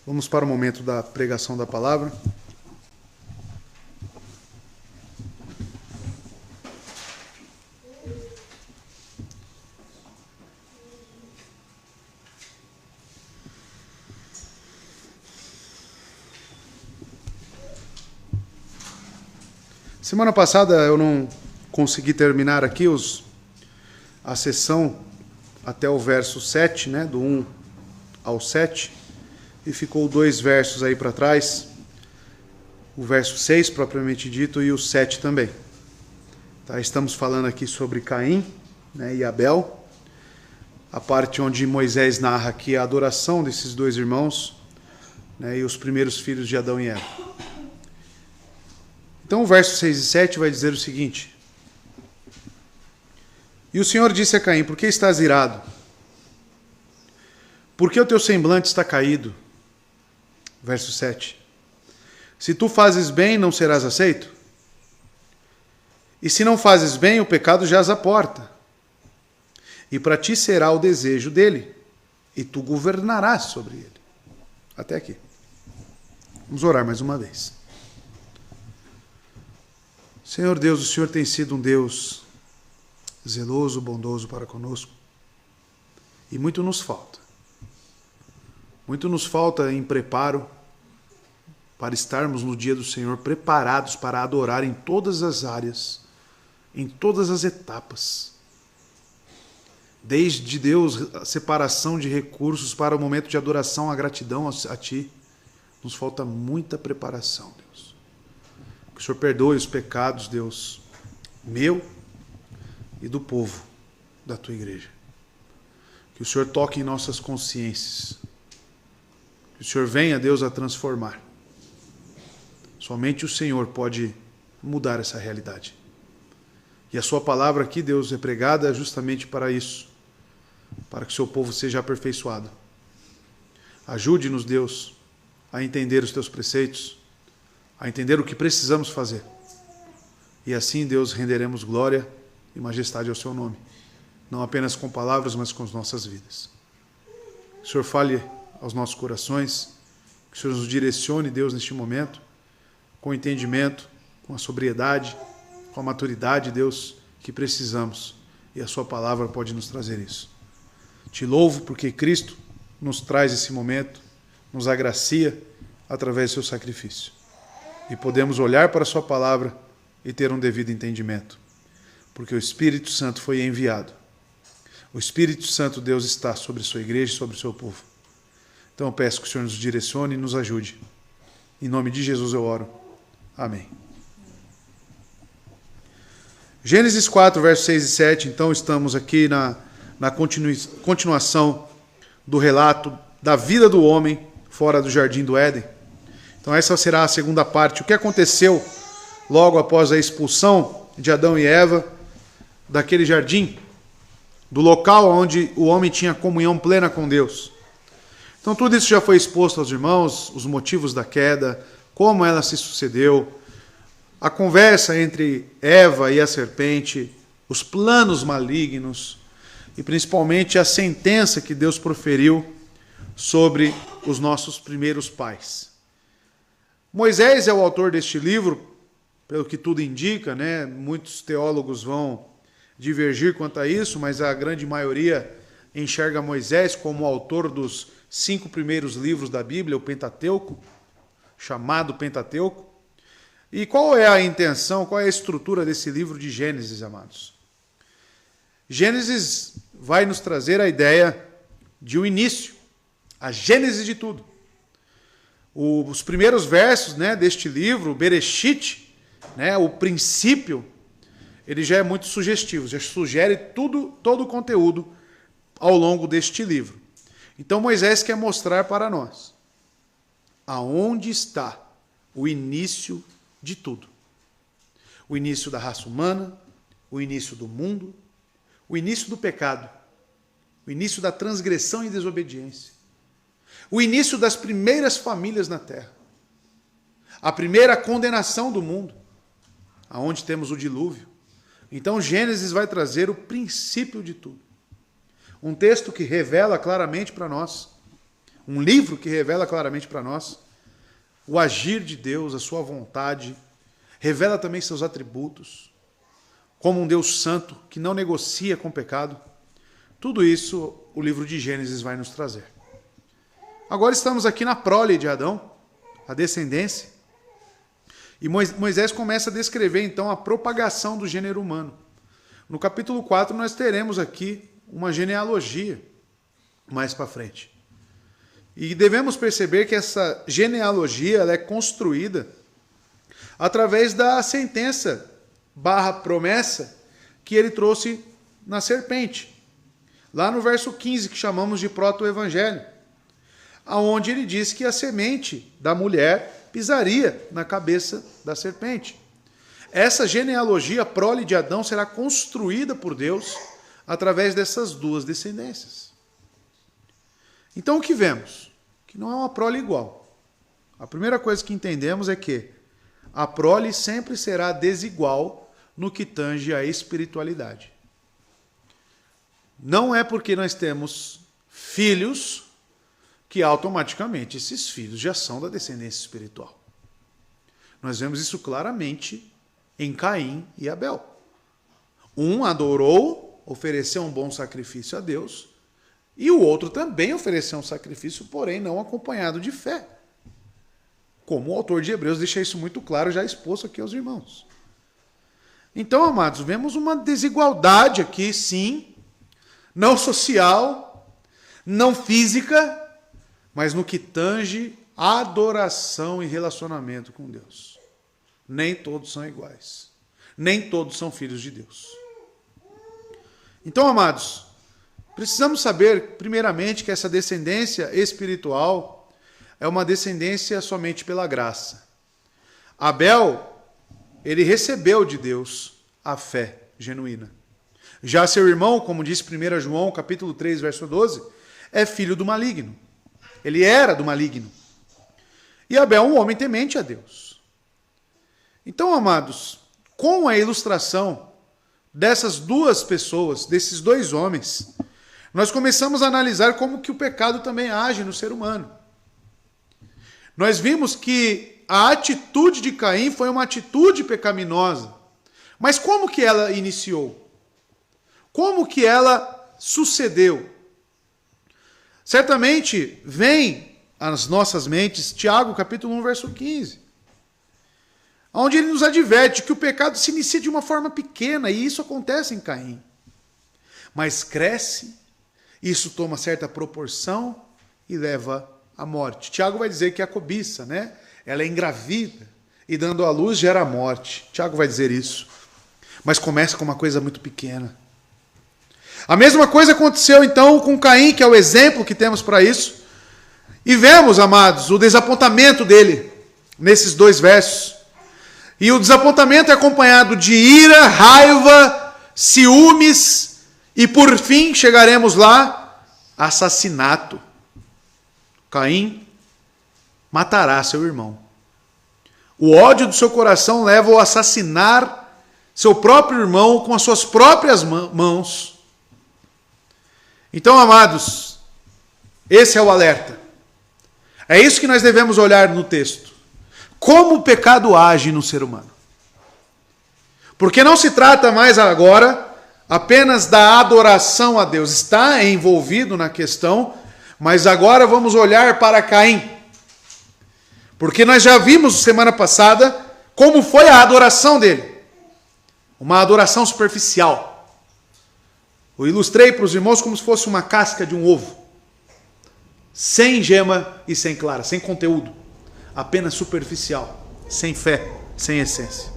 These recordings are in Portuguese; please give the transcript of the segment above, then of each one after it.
Vamos para o momento da pregação da palavra. Semana passada eu não consegui terminar aqui a sessão até o verso 7, né, do 1 ao 7, e ficou 2 versos aí para trás, o verso 6 propriamente dito e o 7 também. Tá, estamos falando aqui sobre Caim, né, e Abel, a parte onde Moisés narra aqui a adoração desses 2 irmãos, né, e os primeiros filhos de Adão e Eva. Então o verso 6 e 7 vai dizer o seguinte: E o Senhor disse a Caim: Por que estás irado? Por que o teu semblante está caído? Verso 7. Se tu fazes bem, não serás aceito? E se não fazes bem, o pecado jaz à porta. E para ti será o desejo dele, e tu governarás sobre ele. Até aqui. Vamos orar mais uma vez. Senhor Deus, o Senhor tem sido um Deus zeloso, bondoso para conosco. E muito nos falta. Muito nos falta em preparo para estarmos no dia do Senhor preparados para adorar em todas as áreas, em todas as etapas. Desde Deus, a separação de recursos para o momento de adoração, a gratidão a Ti. Nos falta muita preparação, Deus. Que o Senhor perdoe os pecados, Deus, meu e do povo da Tua igreja. Que o Senhor toque em nossas consciências. Que o Senhor venha, Deus, a transformar. Somente o Senhor pode mudar essa realidade. E a Sua palavra aqui, Deus, é pregada justamente para isso. Para que o Seu povo seja aperfeiçoado. Ajude-nos, Deus, a entender os Teus preceitos, a entender o que precisamos fazer. E assim, Deus, renderemos glória e majestade ao Seu nome. Não apenas com palavras, mas com as nossas vidas. Que o Senhor fale aos nossos corações, que o Senhor nos direcione, Deus, neste momento, com o entendimento, com a sobriedade, com a maturidade, Deus, que precisamos. E a Sua palavra pode nos trazer isso. Te louvo porque Cristo nos traz esse momento, nos agracia através do Seu sacrifício. E podemos olhar para a Sua palavra e ter um devido entendimento. Porque o Espírito Santo foi enviado. O Espírito Santo, Deus, está sobre a Sua igreja e sobre o Seu povo. Então eu peço que o Senhor nos direcione e nos ajude. Em nome de Jesus eu oro. Amém. Gênesis 4, versos 6 e 7. Então estamos aqui na continuação do relato da vida do homem fora do Jardim do Éden. Então essa será a segunda parte. O que aconteceu logo após a expulsão de Adão e Eva daquele jardim, do local onde o homem tinha comunhão plena com Deus. Então tudo isso já foi exposto aos irmãos, os motivos da queda, como ela se sucedeu, a conversa entre Eva e a serpente, os planos malignos e principalmente a sentença que Deus proferiu sobre os nossos primeiros pais. Moisés é o autor deste livro, pelo que tudo indica, né? Muitos teólogos vão divergir quanto a isso, mas a grande maioria enxerga Moisés como o autor dos 5 primeiros livros da Bíblia, o Pentateuco, chamado Pentateuco. E qual é a intenção, qual é a estrutura desse livro de Gênesis, amados? Gênesis vai nos trazer a ideia de um início, a gênese de tudo. Os primeiros versos, né, deste livro, Bereshit, né, o princípio, ele já é muito sugestivo, já sugere todo o conteúdo ao longo deste livro. Então Moisés quer mostrar para nós aonde está o início de tudo. O início da raça humana, o início do mundo, o início do pecado, o início da transgressão e desobediência, o início das primeiras famílias na terra, a primeira condenação do mundo, aonde temos o dilúvio. Então Gênesis vai trazer o princípio de tudo. Um texto que revela claramente para nós Um livro que revela claramente para nós o agir de Deus, a sua vontade, revela também seus atributos, como um Deus santo que não negocia com o pecado. Tudo isso o livro de Gênesis vai nos trazer. Agora estamos aqui na prole de Adão, a descendência, e Moisés começa a descrever então a propagação do gênero humano. No capítulo 4 nós teremos aqui uma genealogia mais para frente. E devemos perceber que essa genealogia ela é construída através da sentença / promessa que ele trouxe na serpente. Lá no verso 15, que chamamos de proto-evangelho, aonde ele diz que a semente da mulher pisaria na cabeça da serpente. Essa genealogia, a prole de Adão, será construída por Deus através dessas duas descendências. Então o que vemos? Que não é uma prole igual. A primeira coisa que entendemos é que a prole sempre será desigual no que tange à espiritualidade. Não é porque nós temos filhos que automaticamente esses filhos já são da descendência espiritual. Nós vemos isso claramente em Caim e Abel. Um adorou, ofereceu um bom sacrifício a Deus, e o outro também ofereceu um sacrifício, porém não acompanhado de fé. Como o autor de Hebreus deixa isso muito claro, já exposto aqui aos irmãos. Então, amados, vemos uma desigualdade aqui, sim, não social, não física, mas no que tange adoração e relacionamento com Deus. Nem todos são iguais. Nem todos são filhos de Deus. Então, amados, precisamos saber, primeiramente, que essa descendência espiritual é uma descendência somente pela graça. Abel, ele recebeu de Deus a fé genuína. Já seu irmão, como diz 1 João, capítulo 3, verso 12, é filho do maligno. Ele era do maligno. E Abel é um homem temente a Deus. Então, amados, com a ilustração dessas duas pessoas, desses dois homens, nós começamos a analisar como que o pecado também age no ser humano. Nós vimos que a atitude de Caim foi uma atitude pecaminosa. Mas como que ela iniciou? Como que ela sucedeu? Certamente vem às nossas mentes Tiago, capítulo 1, verso 15, onde ele nos adverte que o pecado se inicia de uma forma pequena, e isso acontece em Caim. Mas cresce, isso toma certa proporção e leva à morte. Tiago vai dizer que a cobiça, né? Ela é engravida e dando à luz gera a morte. Tiago vai dizer isso. Mas começa com uma coisa muito pequena. A mesma coisa aconteceu então com Caim, que é o exemplo que temos para isso. E vemos, amados, o desapontamento dele nesses dois versos. E o desapontamento é acompanhado de ira, raiva, ciúmes e por fim chegaremos lá, assassinato. Caim matará seu irmão. O ódio do seu coração leva-o a assassinar seu próprio irmão com as suas próprias mãos. Então, amados, esse é o alerta. É isso que nós devemos olhar no texto. Como o pecado age no ser humano. Porque não se trata mais agora apenas da adoração a Deus. Está envolvido na questão, mas agora vamos olhar para Caim. Porque nós já vimos semana passada como foi a adoração dele. Uma adoração superficial. Eu ilustrei para os irmãos como se fosse uma casca de um ovo. Sem gema e sem clara, sem conteúdo. Apenas superficial, sem fé, sem essência.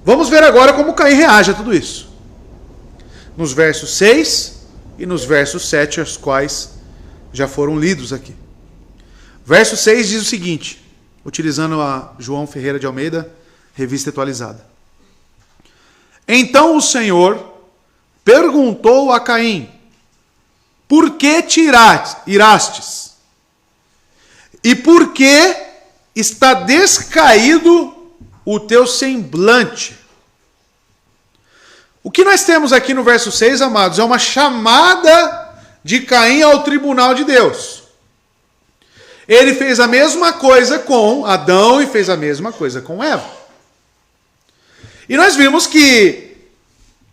Vamos ver agora como Caim reage a tudo isso. Nos versos 6 e nos versos 7, os quais já foram lidos aqui. Verso 6 diz o seguinte, utilizando a João Ferreira de Almeida, revista atualizada. Então o Senhor perguntou a Caim, por que te irastes? E por que está descaído o teu semblante? O que nós temos aqui no verso 6, amados, é uma chamada de Caim ao tribunal de Deus. Ele fez a mesma coisa com Adão e fez a mesma coisa com Eva. E nós vimos que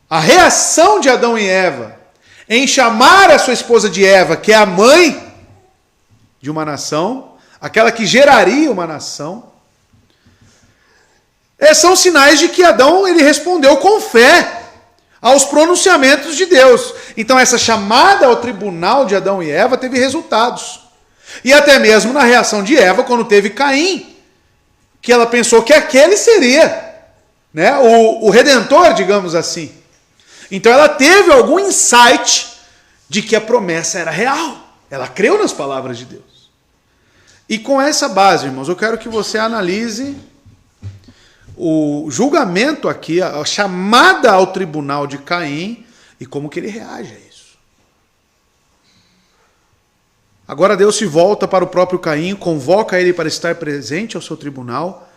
a reação de Adão e Eva em chamar a sua esposa de Eva, que é a mãe de uma nação, aquela que geraria uma nação, são sinais de que Adão ele respondeu com fé aos pronunciamentos de Deus. Então essa chamada ao tribunal de Adão e Eva teve resultados. E até mesmo na reação de Eva, quando teve Caim, que ela pensou que aquele seria, né, o redentor, digamos assim. Então ela teve algum insight de que a promessa era real. Ela creu nas palavras de Deus. E com essa base, irmãos, eu quero que você analise o julgamento aqui, a chamada ao tribunal de Caim e como que ele reage a isso. Agora Deus se volta para o próprio Caim, convoca ele para estar presente ao seu tribunal.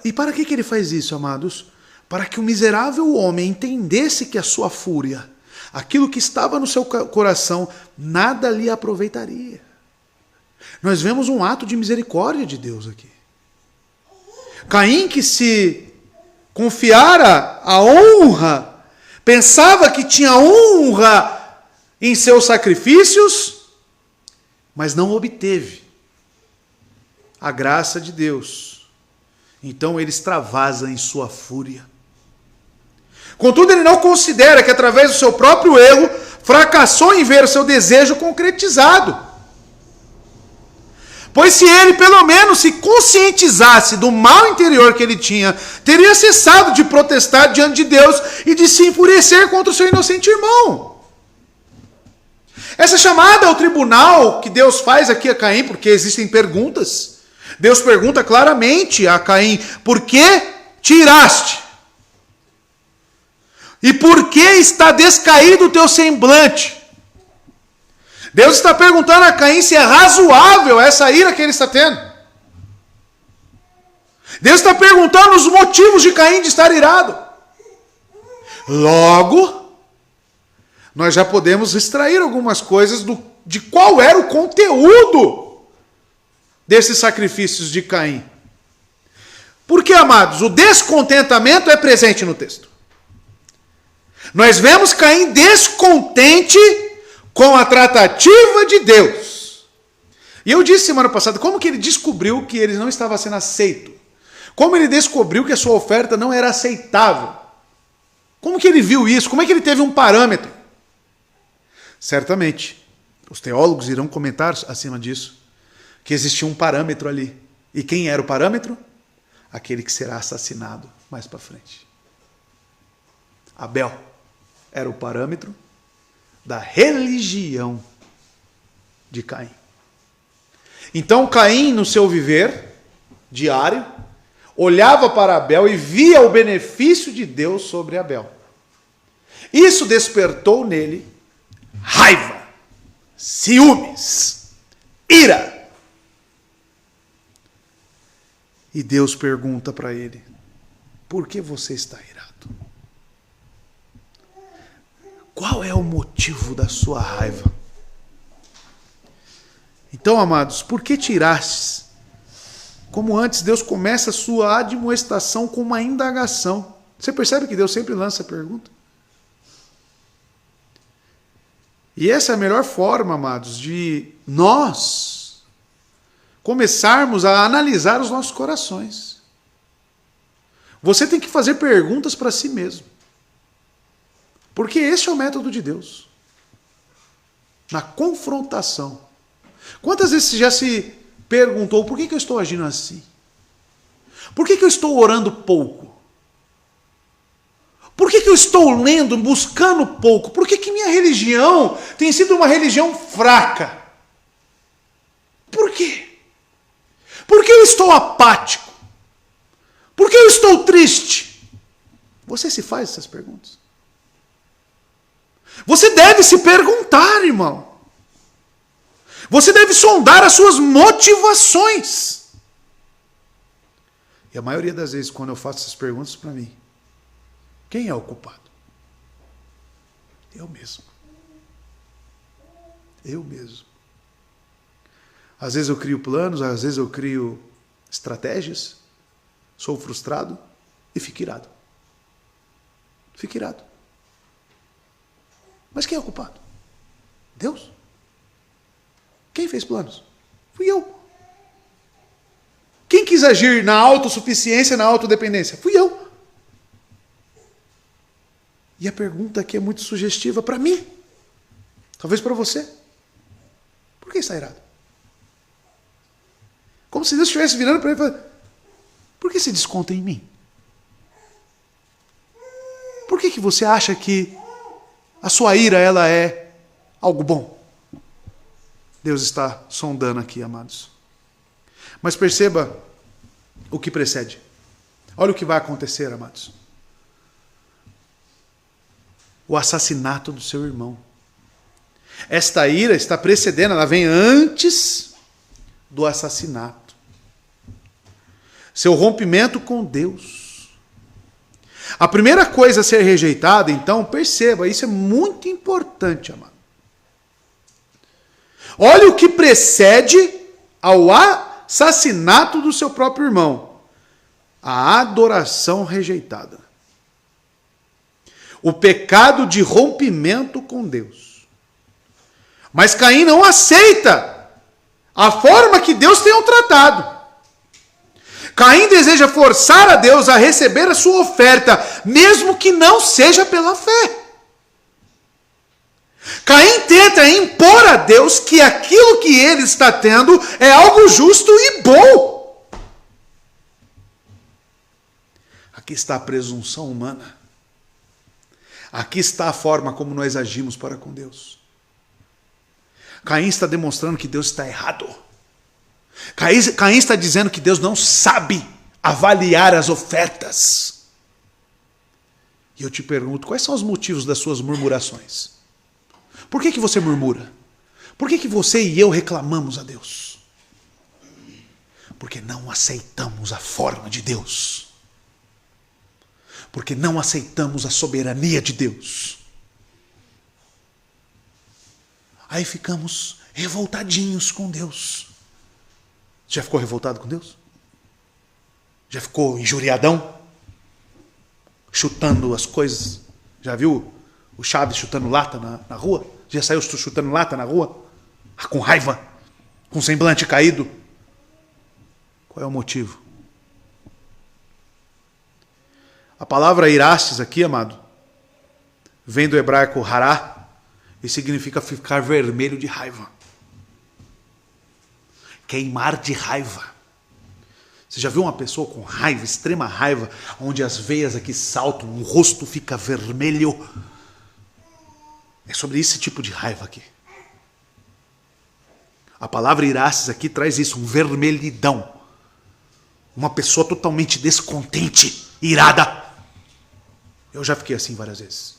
E para que ele faz isso, amados? Para que o miserável homem entendesse que a sua fúria, aquilo que estava no seu coração, nada lhe aproveitaria. Nós vemos um ato de misericórdia de Deus aqui. Caim, que se confiara a honra, pensava que tinha honra em seus sacrifícios, mas não obteve a graça de Deus. Então ele extravasa em sua fúria. Contudo, ele não considera que através do seu próprio erro, fracassou em ver o seu desejo concretizado. Pois se ele pelo menos se conscientizasse do mal interior que ele tinha, teria cessado de protestar diante de Deus e de se enfurecer contra o seu inocente irmão. Essa chamada ao tribunal que Deus faz aqui a Caim, porque existem perguntas. Deus pergunta claramente a Caim: por que tiraste? E por que está descaído o teu semblante? Deus está perguntando a Caim se é razoável essa ira que ele está tendo. Deus está perguntando os motivos de Caim de estar irado. Logo, nós já podemos extrair algumas coisas de qual era o conteúdo desses sacrifícios de Caim. Porque, amados, o descontentamento é presente no texto. Nós vemos Caim descontente com a tratativa de Deus. E eu disse semana passada, como que ele descobriu que ele não estava sendo aceito? Como ele descobriu que a sua oferta não era aceitável? Como que ele viu isso? Como é que ele teve um parâmetro? Certamente, os teólogos irão comentar acima disso, que existia um parâmetro ali. E quem era o parâmetro? Aquele que será assassinado mais para frente. Abel era o parâmetro da religião de Caim. Então Caim, no seu viver diário, olhava para Abel e via o benefício de Deus sobre Abel. Isso despertou nele raiva, ciúmes, ira. E Deus pergunta para ele: por que você está irado? Qual é o motivo da sua raiva? Então, amados, por que tirastes? Como antes, Deus começa a sua admoestação com uma indagação. Você percebe que Deus sempre lança a pergunta? E essa é a melhor forma, amados, de nós começarmos a analisar os nossos corações. Você tem que fazer perguntas para si mesmo. Porque esse é o método de Deus. Na confrontação. Quantas vezes você já se perguntou: por que eu estou agindo assim? Por que eu estou orando pouco? Por que eu estou lendo, buscando pouco? Por que minha religião tem sido uma religião fraca? Por quê? Por que eu estou apático? Por que eu estou triste? Você se faz essas perguntas? Você deve se perguntar, irmão. Você deve sondar as suas motivações. E a maioria das vezes, quando eu faço essas perguntas para mim, quem é o culpado? Eu mesmo. Eu mesmo. Às vezes eu crio planos, às vezes eu crio estratégias, sou frustrado e fico irado. Fico irado. Mas quem é o culpado? Deus? Quem fez planos? Fui eu. Quem quis agir na autossuficiência, na autodependência? Fui eu. E a pergunta aqui é muito sugestiva para mim. Talvez para você. Por que está irado? Como se Deus estivesse virando para ele e falando, por que se desconta em mim? Por que você acha que a sua ira ela é algo bom? Deus está sondando aqui, amados. Mas perceba o que precede. Olha o que vai acontecer, amados. O assassinato do seu irmão. Esta ira está precedendo, ela vem antes do assassinato. Seu rompimento com Deus. A primeira coisa a ser rejeitada, então, perceba, isso é muito importante, amado. Olha o que precede ao assassinato do seu próprio irmão. A adoração rejeitada. O pecado de rompimento com Deus. Mas Caim não aceita a forma que Deus tem o tratado. Caim deseja forçar a Deus a receber a sua oferta, mesmo que não seja pela fé. Caim tenta impor a Deus que aquilo que ele está tendo é algo justo e bom. Aqui está a presunção humana. Aqui está a forma como nós agimos para com Deus. Caim está demonstrando que Deus está errado. Caim está dizendo que Deus não sabe avaliar as ofertas. E eu te pergunto, quais são os motivos das suas murmurações? Por que você murmura? Por que você e eu reclamamos a Deus? Porque não aceitamos a forma de Deus. Porque não aceitamos a soberania de Deus. Aí ficamos revoltadinhos com Deus. Já ficou revoltado com Deus? Já ficou injuriadão? Chutando as coisas? Já viu o Chaves chutando lata na rua? Já saiu chutando lata na rua? Com raiva? Com semblante caído? Qual é o motivo? A palavra irastes aqui, amado, vem do hebraico hará e significa ficar vermelho de raiva. Queimar de raiva. Você já viu uma pessoa com raiva, extrema raiva, onde as veias aqui saltam, o rosto fica vermelho? É sobre esse tipo de raiva aqui. A palavra irastes aqui traz isso, um vermelhidão. Uma pessoa totalmente descontente, irada. Eu já fiquei assim várias vezes.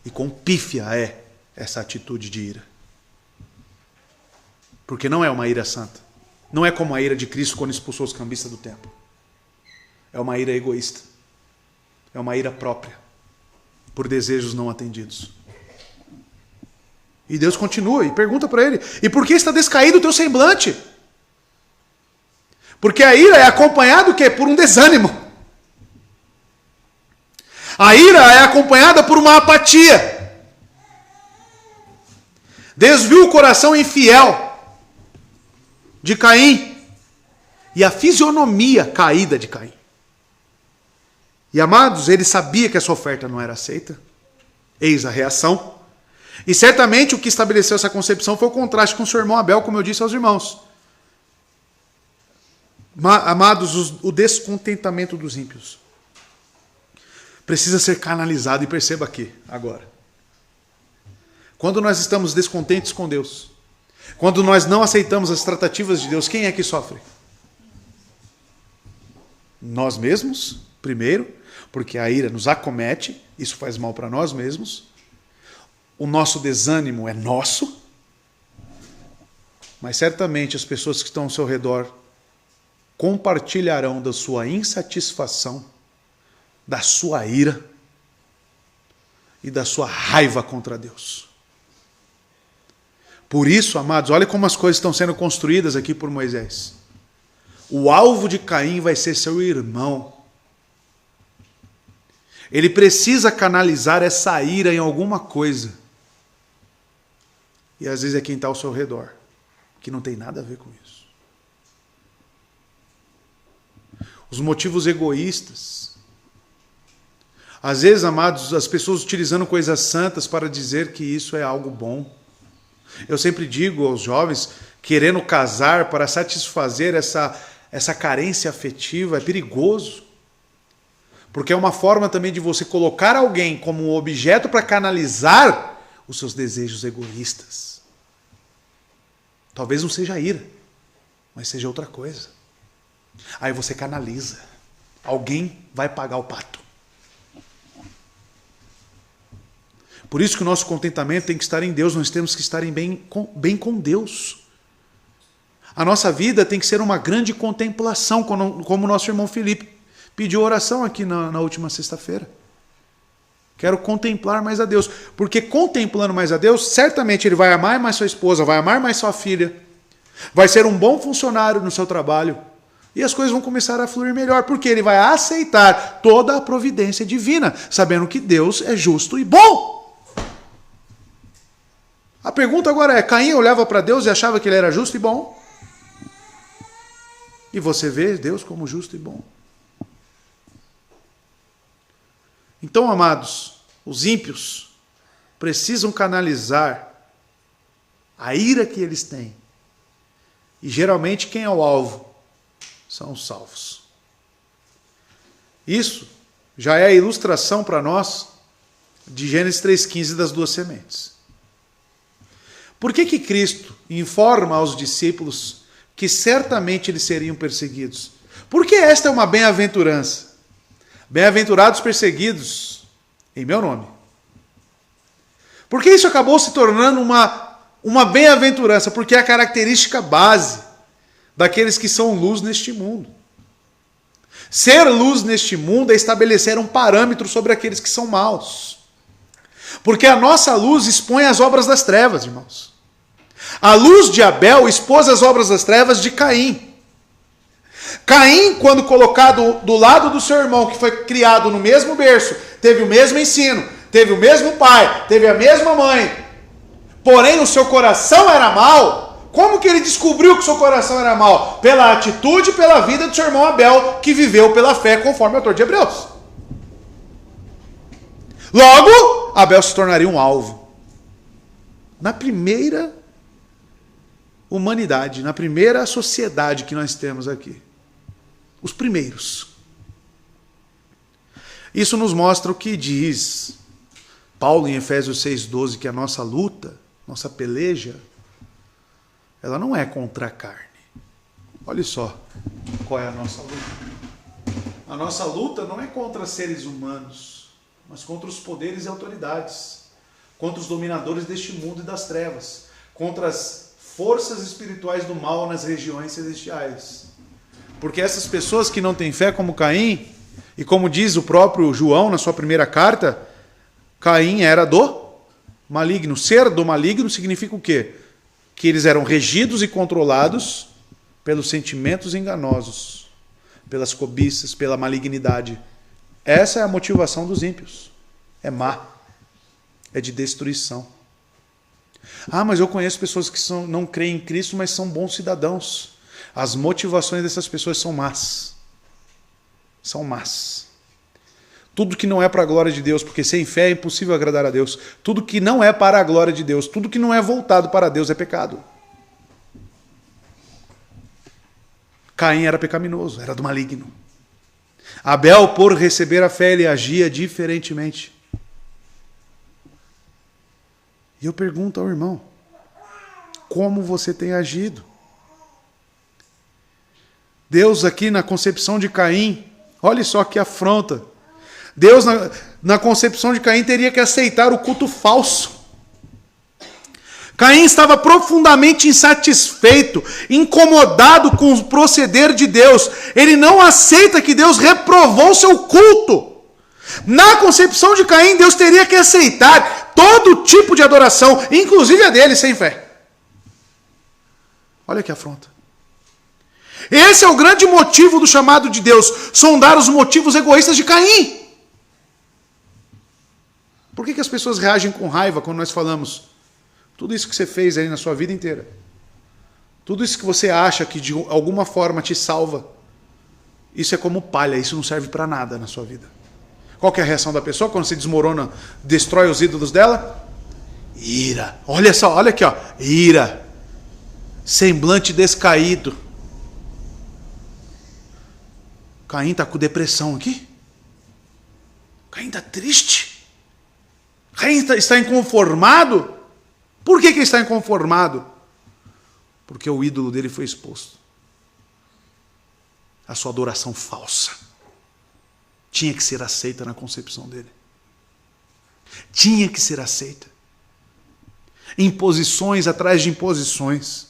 E quão pífia é essa atitude de ira. Porque não é uma ira santa. Não é como a ira de Cristo quando expulsou os cambistas do templo. É uma ira egoísta. É uma ira própria. Por desejos não atendidos. E Deus continua e pergunta para ele, e por que está descaído o teu semblante? Porque a ira é acompanhada do quê? Por um desânimo. A ira é acompanhada por uma apatia. Deus viu o coração infiel de Caim e a fisionomia caída de Caim. E amados, ele sabia que essa oferta não era aceita. Eis a reação. E certamente o que estabeleceu essa concepção foi o contraste com seu irmão Abel, como eu disse aos irmãos. Amados, o descontentamento dos ímpios precisa ser canalizado, e perceba aqui, agora. Quando nós estamos descontentes com Deus, quando nós não aceitamos as tratativas de Deus, quem é que sofre? Nós mesmos, primeiro, porque a ira nos acomete, isso faz mal para nós mesmos. O nosso desânimo é nosso, mas certamente as pessoas que estão ao seu redor compartilharão da sua insatisfação, da sua ira e da sua raiva contra Deus. Por isso, amados, olha como as coisas estão sendo construídas aqui por Moisés. O alvo de Caim vai ser seu irmão. Ele precisa canalizar essa ira em alguma coisa. E às vezes é quem está ao seu redor, que não tem nada a ver com isso. Os motivos egoístas. Às vezes, amados, as pessoas utilizando coisas santas para dizer que isso é algo bom. Eu sempre digo aos jovens, querendo casar para satisfazer essa carência afetiva, é perigoso. Porque é uma forma também de você colocar alguém como um objeto para canalizar os seus desejos egoístas. Talvez não seja ira, mas seja outra coisa. Aí você canaliza. Alguém vai pagar o pato. Por isso que o nosso contentamento tem que estar em Deus, nós temos que estar bem com Deus. A nossa vida tem que ser uma grande contemplação, como o nosso irmão Felipe pediu oração aqui na última sexta-feira. Quero contemplar mais a Deus. Porque contemplando mais a Deus, certamente ele vai amar mais sua esposa, vai amar mais sua filha, vai ser um bom funcionário no seu trabalho. E as coisas vão começar a fluir melhor, porque ele vai aceitar toda a providência divina, sabendo que Deus é justo e bom. A pergunta agora é, Caim olhava para Deus e achava que ele era justo e bom? E você vê Deus como justo e bom. Então, amados, os ímpios precisam canalizar a ira que eles têm. E geralmente quem é o alvo? São os salvos. Isso já é a ilustração para nós de Gênesis 3,15 das duas sementes. Por que Cristo informa aos discípulos que certamente eles seriam perseguidos? Porque esta é uma bem-aventurança. Bem-aventurados perseguidos em meu nome. Porque isso acabou se tornando uma bem-aventurança, porque é a característica base daqueles que são luz neste mundo. Ser luz neste mundo é estabelecer um parâmetro sobre aqueles que são maus. Porque a nossa luz expõe as obras das trevas, irmãos. A luz de Abel expôs as obras das trevas de Caim. Caim, quando colocado do lado do seu irmão, que foi criado no mesmo berço, teve o mesmo ensino, teve o mesmo pai, teve a mesma mãe, porém o seu coração era mau. Como que ele descobriu que o seu coração era mau? Pela atitude e pela vida do seu irmão Abel, que viveu pela fé, conforme o autor de Hebreus. Logo, Abel se tornaria um alvo. Na primeira humanidade, na primeira sociedade que nós temos aqui. Os primeiros. Isso nos mostra o que diz Paulo em Efésios 6,12, que a nossa luta, nossa peleja, ela não é contra a carne. Olha só qual é a nossa luta. A nossa luta não é contra seres humanos, mas contra os poderes e autoridades, contra os dominadores deste mundo e das trevas, contra as forças espirituais do mal nas regiões celestiais. Porque essas pessoas que não têm fé como Caim, e como diz o próprio João na sua primeira carta, Caim era do maligno. Ser do maligno significa o quê? Que eles eram regidos e controlados pelos sentimentos enganosos, pelas cobiças, pela malignidade. Essa é a motivação dos ímpios. É má. É de destruição. Ah, mas eu conheço pessoas que não creem em Cristo, mas são bons cidadãos. As motivações dessas pessoas são más. São más. Tudo que não é para a glória de Deus, porque sem fé é impossível agradar a Deus. Tudo que não é para a glória de Deus, tudo que não é voltado para Deus é pecado. Caim era pecaminoso, era do maligno. Abel, por receber a fé, ele agia diferentemente. E eu pergunto ao irmão, como você tem agido? Deus aqui na concepção de Caim, olha só que afronta. Deus na concepção de Caim teria que aceitar o culto falso. Caim estava profundamente insatisfeito, incomodado com o proceder de Deus. Ele não aceita que Deus reprovou seu culto. Na concepção de Caim, Deus teria que aceitar todo tipo de adoração, inclusive a dele sem fé. Olha que afronta. Esse é o grande motivo do chamado de Deus, sondar os motivos egoístas de Caim. Por que as pessoas reagem com raiva quando nós falamos tudo isso que você fez aí na sua vida inteira? Tudo isso que você acha que de alguma forma te salva, isso é como palha, isso não serve para nada na sua vida. Qual que é a reação da pessoa quando se desmorona, destrói os ídolos dela? Ira. Olha só, olha aqui, ó. Ira. Semblante descaído. Caim está com depressão aqui? Caim está triste? Caim está inconformado? Por que está inconformado? Porque o ídolo dele foi exposto. A sua adoração falsa tinha que ser aceita na concepção dele. Tinha que ser aceita. Imposições atrás de imposições.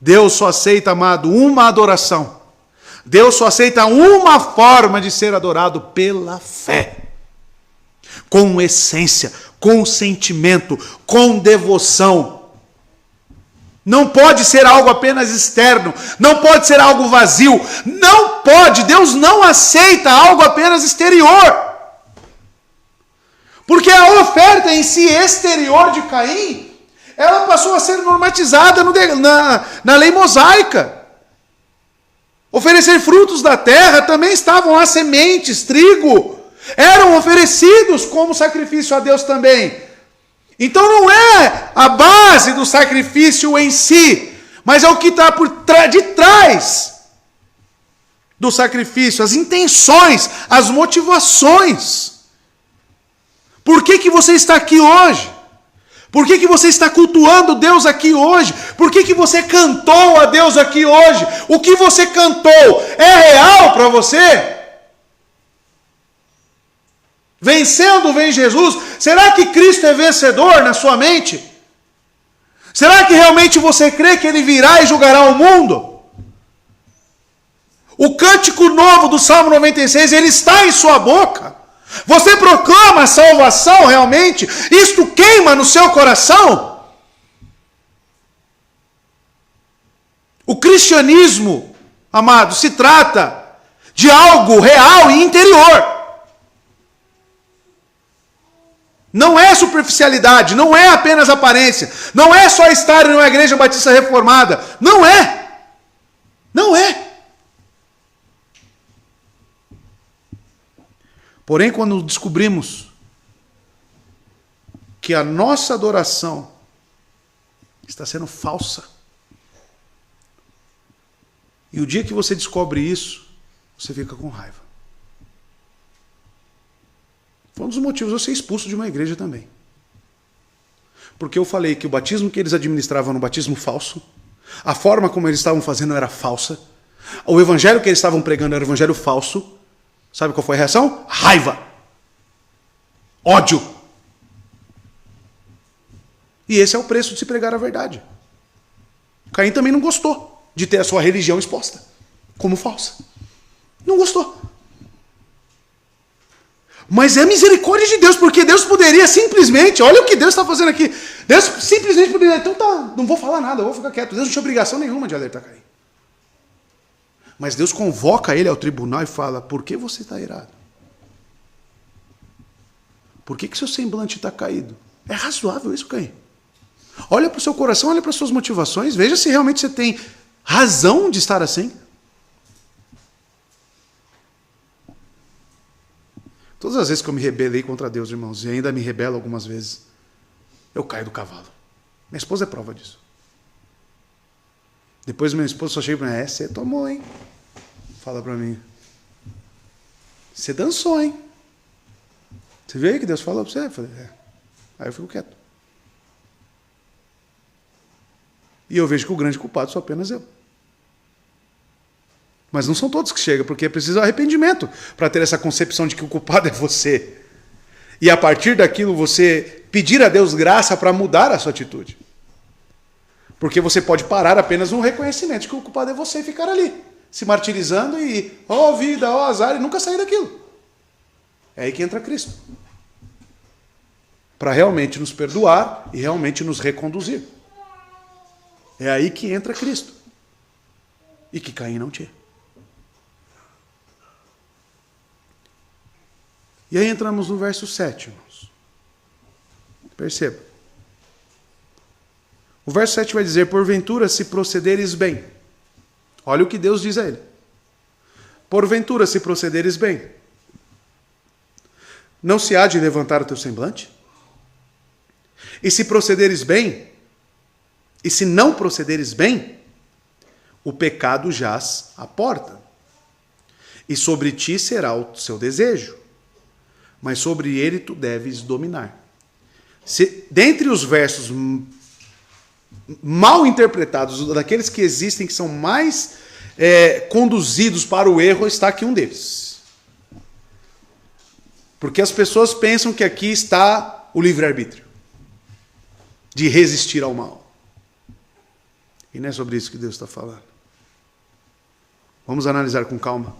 Deus só aceita, amado, uma adoração. Deus só aceita uma forma de ser adorado: pela fé. Com essência, com sentimento, com devoção. Não pode ser algo apenas externo, não pode ser algo vazio, não pode, Deus não aceita algo apenas exterior. Porque a oferta em si exterior de Caim, ela passou a ser normatizada na lei mosaica. Oferecer frutos da terra também estavam lá, sementes, trigo, eram oferecidos como sacrifício a Deus também. Então não é a base do sacrifício em si, mas é o que está de trás do sacrifício, as intenções, as motivações. Por que você está aqui hoje? Por que você está cultuando Deus aqui hoje? Por que você cantou a Deus aqui hoje? O que você cantou é real para você? Vencendo vem Jesus. Será que Cristo é vencedor na sua mente? Será que realmente você crê que Ele virá e julgará o mundo? O cântico novo do Salmo 96, ele está em sua boca. Você proclama a salvação realmente? Isto queima no seu coração? O cristianismo, amado, se trata de algo real e interior. Não é superficialidade, não é apenas aparência, não é só estar em uma igreja batista reformada, não é. Não é. Porém, quando descobrimos que a nossa adoração está sendo falsa, e o dia que você descobre isso, você fica com raiva. Foi um dos motivos de eu ser expulso de uma igreja também. Porque eu falei que o batismo que eles administravam era um batismo falso, a forma como eles estavam fazendo era falsa, o evangelho que eles estavam pregando era um evangelho falso. Sabe qual foi a reação? Raiva. Ódio. E esse é o preço de se pregar a verdade. Caim também não gostou de ter a sua religião exposta como falsa. Não gostou. Mas é misericórdia de Deus, porque Deus poderia simplesmente, olha o que Deus está fazendo aqui, Deus simplesmente poderia, então tá, não vou falar nada, eu vou ficar quieto. Deus não tinha obrigação nenhuma de alertar Caim. Mas Deus convoca ele ao tribunal e fala: por que você está irado? Por que seu semblante está caído? É razoável isso, Caim? Olha para o seu coração, olha para as suas motivações, veja se realmente você tem razão de estar assim. Todas as vezes que eu me rebelei contra Deus, irmãos, e ainda me rebelo algumas vezes, eu caio do cavalo. Minha esposa é prova disso. Depois minha esposa só chega para mim: você tomou, hein? Fala para mim: você dançou, hein? Você viu aí que Deus falou para você? Eu falei: é. Aí eu fico quieto. E eu vejo que o grande culpado sou apenas eu. Mas não são todos que chegam, porque é preciso arrependimento para ter essa concepção de que o culpado é você. E a partir daquilo você pedir a Deus graça para mudar a sua atitude. Porque você pode parar apenas no reconhecimento de que o culpado é você e ficar ali, se martirizando e, ó vida, ó azar, e nunca sair daquilo. É aí que entra Cristo. Para realmente nos perdoar e realmente nos reconduzir. É aí que entra Cristo. E que Caim não tinha. E aí entramos no verso 7, irmãos. Perceba. O verso 7 vai dizer: porventura, se procederes bem. Olha o que Deus diz a ele. Porventura, se procederes bem, não se há de levantar o teu semblante? E se procederes bem, e se não procederes bem, o pecado jaz à porta, e sobre ti será o seu desejo, mas sobre ele tu deves dominar. Dentre os versos mal interpretados, daqueles que existem, que são mais conduzidos para o erro, está aqui um deles. Porque as pessoas pensam que aqui está o livre-arbítrio de resistir ao mal. E não é sobre isso que Deus está falando. Vamos analisar com calma.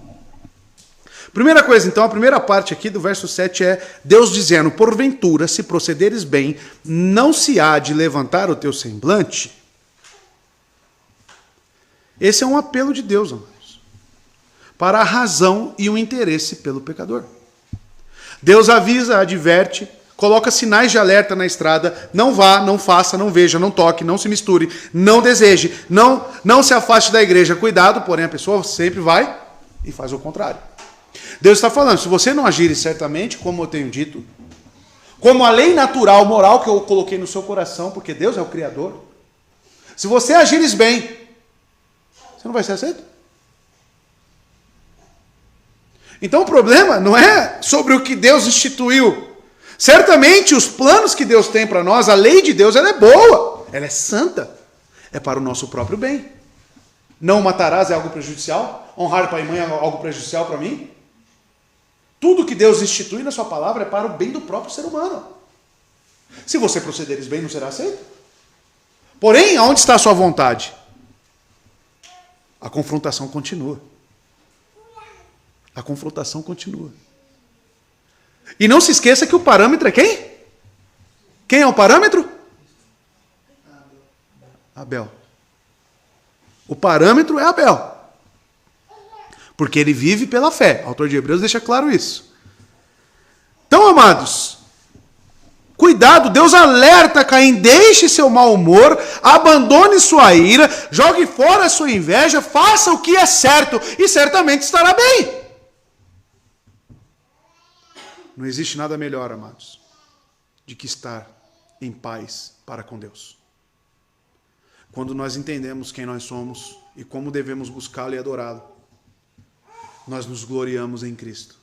Primeira coisa, então, a primeira parte aqui do verso 7 é Deus dizendo: porventura, se procederes bem, não se há de levantar o teu semblante. Esse é um apelo de Deus, amados, para a razão e o interesse pelo pecador. Deus avisa, adverte, coloca sinais de alerta na estrada: não vá, não faça, não veja, não toque, não se misture, não deseje, não se afaste da igreja. Cuidado, porém a pessoa sempre vai e faz o contrário. Deus está falando: se você não agir certamente, como eu tenho dito, como a lei natural, moral que eu coloquei no seu coração, porque Deus é o Criador, se você agires bem, você não vai ser aceito. Então o problema não é sobre o que Deus instituiu. Certamente os planos que Deus tem para nós, a lei de Deus, ela é boa, ela é santa, é para o nosso próprio bem. Não matarás é algo prejudicial? Honrar pai e mãe é algo prejudicial para mim? Tudo que Deus institui na sua palavra é para o bem do próprio ser humano. Se você procederes bem, não será aceito. Porém, aonde está a sua vontade? A confrontação continua. A confrontação continua. E não se esqueça que o parâmetro é quem? Quem é o parâmetro? Abel. O parâmetro é Abel. Porque ele vive pela fé. O autor de Hebreus deixa claro isso. Então, amados, cuidado, Deus alerta Caim: deixe seu mau humor, abandone sua ira, jogue fora a sua inveja, faça o que é certo e certamente estará bem. Não existe nada melhor, amados, de que estar em paz para com Deus. Quando nós entendemos quem nós somos e como devemos buscá-lo e adorá-lo, nós nos gloriamos em Cristo.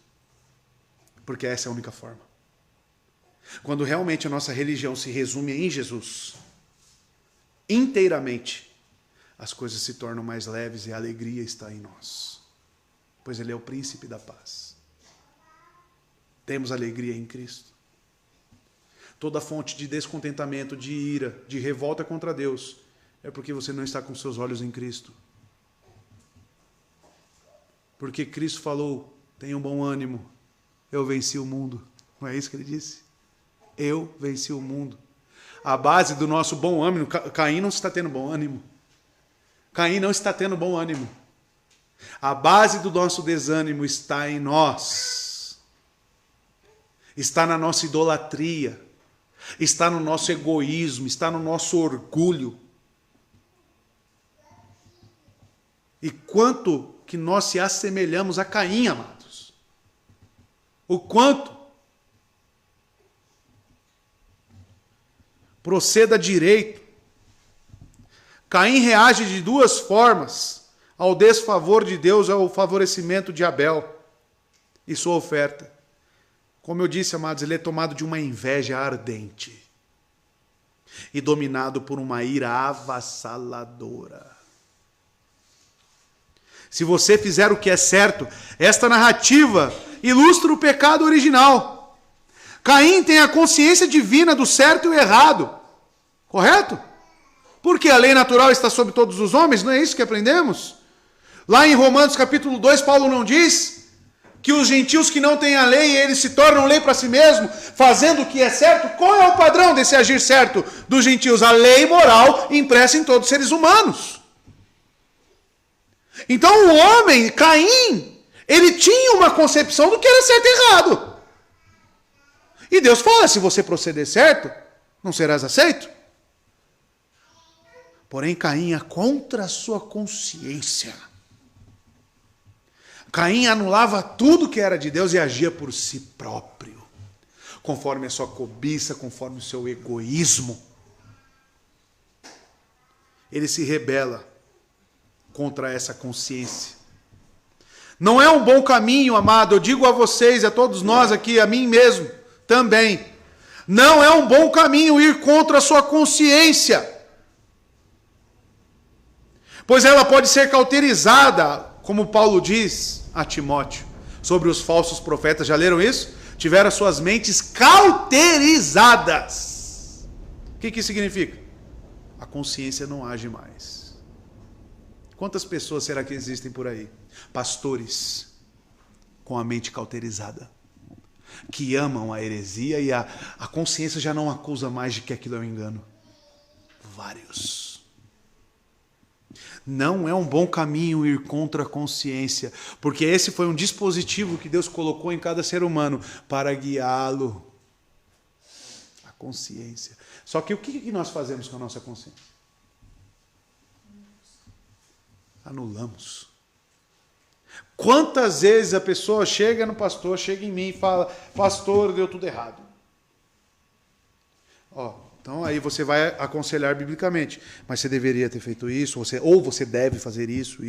Porque essa é a única forma. Quando realmente a nossa religião se resume em Jesus, inteiramente, as coisas se tornam mais leves e a alegria está em nós. Pois Ele é o príncipe da paz. Temos alegria em Cristo. Toda fonte de descontentamento, de ira, de revolta contra Deus, é porque você não está com seus olhos em Cristo. Porque Cristo falou: tenham bom ânimo, eu venci o mundo. Não é isso que ele disse? Eu venci o mundo. A base do nosso bom ânimo, Caim não está tendo bom ânimo. Caim não está tendo bom ânimo. A base do nosso desânimo está em nós. Está na nossa idolatria. Está no nosso egoísmo, está no nosso orgulho. E quanto que nós se assemelhamos a Caim, amados. O quanto. Proceda direito. Caim reage de duas formas ao desfavor de Deus, ao favorecimento de Abel e sua oferta. Como eu disse, amados, ele é tomado de uma inveja ardente e dominado por uma ira avassaladora. Se você fizer o que é certo, esta narrativa ilustra o pecado original. Caim tem a consciência divina do certo e o errado. Correto? Porque a lei natural está sobre todos os homens, não é isso que aprendemos? Lá em Romanos capítulo 2, Paulo não diz: que os gentios que não têm a lei, eles se tornam lei para si mesmo, fazendo o que é certo? Qual é o padrão desse agir certo dos gentios? A lei moral impressa em todos os seres humanos. Então o homem, Caim, ele tinha uma concepção do que era certo e errado. E Deus fala, se você proceder certo, não serás aceito. Porém, Caim ia contra a sua consciência. Caim anulava tudo que era de Deus e agia por si próprio, conforme a sua cobiça, conforme o seu egoísmo. Ele se rebela contra essa consciência. Não é um bom caminho, amado, eu digo a vocês, a todos nós aqui, a mim mesmo também. Não é um bom caminho ir contra a sua consciência, pois ela pode ser cauterizada, como Paulo diz a Timóteo, sobre os falsos profetas. Já leram isso? Tiveram as suas mentes cauterizadas. O que isso significa? A consciência não age mais. Quantas pessoas será que existem por aí? Pastores com a mente cauterizada, que amam a heresia e a consciência já não acusa mais de que aquilo é um engano. Vários. Não é um bom caminho ir contra a consciência, porque esse foi um dispositivo que Deus colocou em cada ser humano para guiá-lo. A consciência. Só que o que nós fazemos com a nossa consciência? Anulamos. Quantas vezes a pessoa chega no pastor, chega em mim e fala, pastor, deu tudo errado. Então aí você vai aconselhar biblicamente, mas você deveria ter feito isso, ou você deve fazer isso,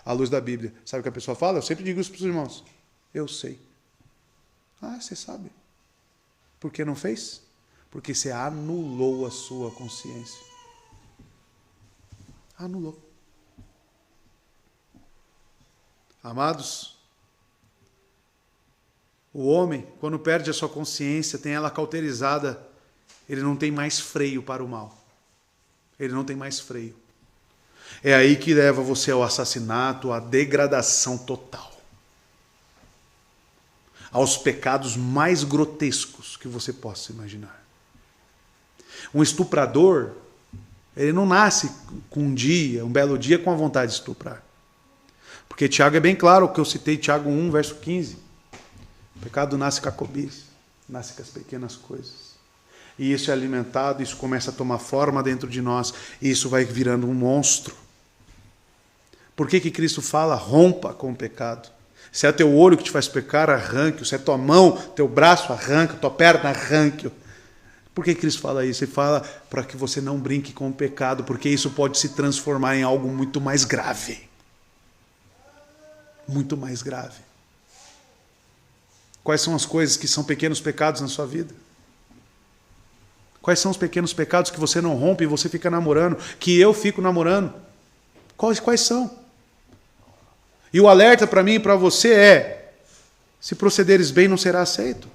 à luz da Bíblia. Sabe o que a pessoa fala? Eu sempre digo isso para os irmãos. Eu sei. Ah, você sabe. Por que não fez? Porque você anulou a sua consciência. Anulou. Amados, o homem, quando perde a sua consciência, tem ela cauterizada, ele não tem mais freio para o mal. Ele não tem mais freio. É aí que leva você ao assassinato, à degradação total. Aos pecados mais grotescos que você possa imaginar. Um estuprador, ele não nasce com um belo dia, com a vontade de estuprar. Porque Tiago é bem claro, o que eu citei, Tiago 1, verso 15. O pecado nasce com a cobiça, nasce com as pequenas coisas. E isso é alimentado, isso começa a tomar forma dentro de nós, e isso vai virando um monstro. Por que Cristo fala, rompa com o pecado? Se é teu olho que te faz pecar, arranque-o. Se é tua mão, teu braço, arranque-o. Tua perna, arranque-o. Por que Cristo fala isso? Ele fala para que você não brinque com o pecado, porque isso pode se transformar em algo muito mais grave. Muito mais grave. Quais são as coisas que são pequenos pecados na sua vida? Quais são os pequenos pecados que você não rompe e você fica namorando, que eu fico namorando? Quais são? E o alerta para mim e para você é, se procederes bem, não será aceito.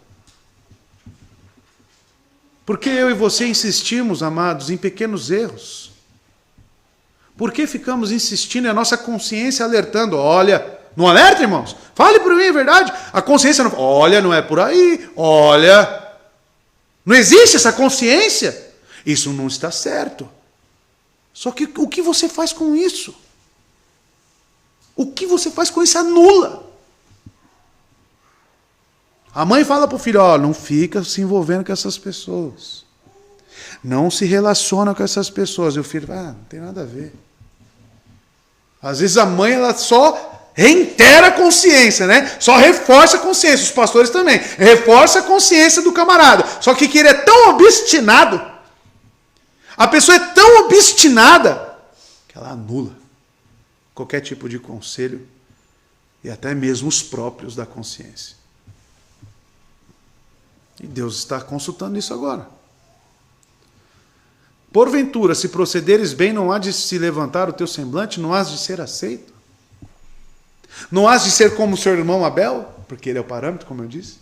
Porque eu e você insistimos, amados, em pequenos erros? Por que ficamos insistindo e a nossa consciência alertando? Olha, não alerta, irmãos? Fale por mim, é verdade. A consciência não... Olha, não é por aí. Olha... Não existe essa consciência? Isso não está certo. Só que o que você faz com isso? O que você faz com isso anula. A mãe fala para o filho, não fica se envolvendo com essas pessoas. Não se relaciona com essas pessoas. E o filho fala, não tem nada a ver. Às vezes a mãe ela só reitera a consciência, né? Só reforça a consciência. Os pastores também. Reforça a consciência do camarada. Só que ele é tão obstinado. A pessoa é tão obstinada que ela anula qualquer tipo de conselho e até mesmo os próprios da consciência. E Deus está consultando isso agora. Porventura, se procederes bem, não há de se levantar o teu semblante, não hás de ser aceito. Não hás de ser como o seu irmão Abel, porque ele é o parâmetro, como eu disse.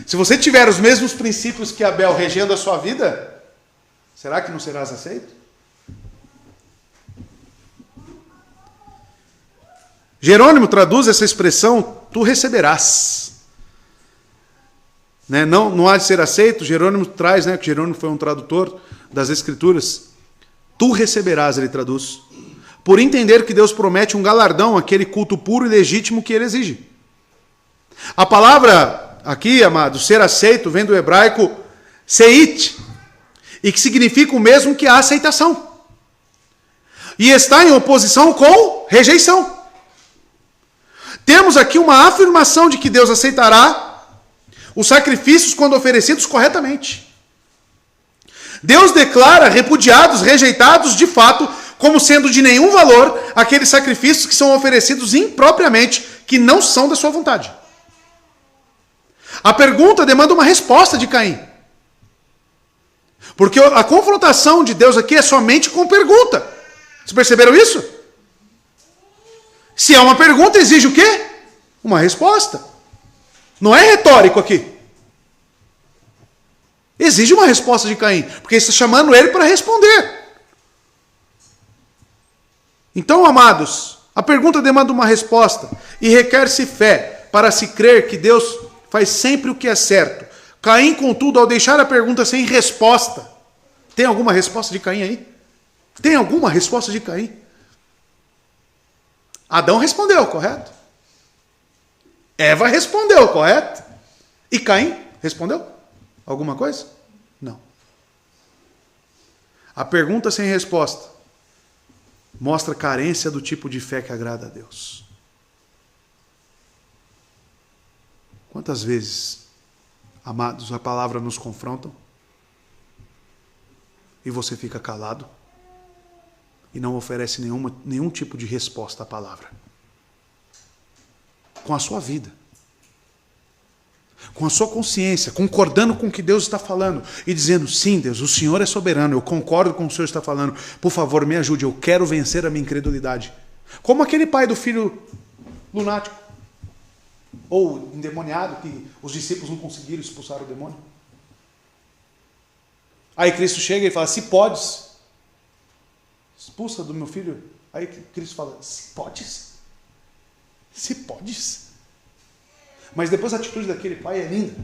Se você tiver os mesmos princípios que Abel regendo a sua vida, será que não serás aceito? Jerônimo traduz essa expressão tu receberás. Né? Não há de ser aceito, Jerônimo traz, né, que Jerônimo foi um tradutor das Escrituras. Tu receberás, ele traduz. Por entender que Deus promete um galardão àquele culto puro e legítimo que ele exige. A palavra aqui, amados, ser aceito, vem do hebraico seit, e que significa o mesmo que a aceitação. E está em oposição com rejeição. Temos aqui uma afirmação de que Deus aceitará os sacrifícios quando oferecidos corretamente. Deus declara repudiados, rejeitados de fato, como sendo de nenhum valor aqueles sacrifícios que são oferecidos impropriamente, que não são da sua vontade. A pergunta demanda uma resposta de Caim. Porque a confrontação de Deus aqui é somente com pergunta. Vocês perceberam isso? Se é uma pergunta, exige o quê? Uma resposta. Não é retórico aqui. Exige uma resposta de Caim, porque está chamando ele para responder. Então, amados, a pergunta demanda uma resposta e requer-se fé para se crer que Deus faz sempre o que é certo. Caim, contudo, ao deixar a pergunta sem resposta, tem alguma resposta de Caim aí? Tem alguma resposta de Caim? Adão respondeu, correto? Eva respondeu, correto? E Caim respondeu? Alguma coisa? Não. A pergunta sem resposta mostra carência do tipo de fé que agrada a Deus. Quantas vezes, amados, a palavra nos confronta e você fica calado e não oferece nenhum tipo de resposta à palavra? Com a sua vida, com a sua consciência, concordando com o que Deus está falando e dizendo, sim, Deus, o Senhor é soberano, eu concordo com o que o Senhor está falando, por favor, me ajude, eu quero vencer a minha incredulidade. Como aquele pai do filho lunático, ou endemoniado, que os discípulos não conseguiram expulsar o demônio. Aí Cristo chega e fala, se podes, expulsa do meu filho. Aí Cristo fala, se podes? Se podes? Mas depois a atitude daquele pai é linda.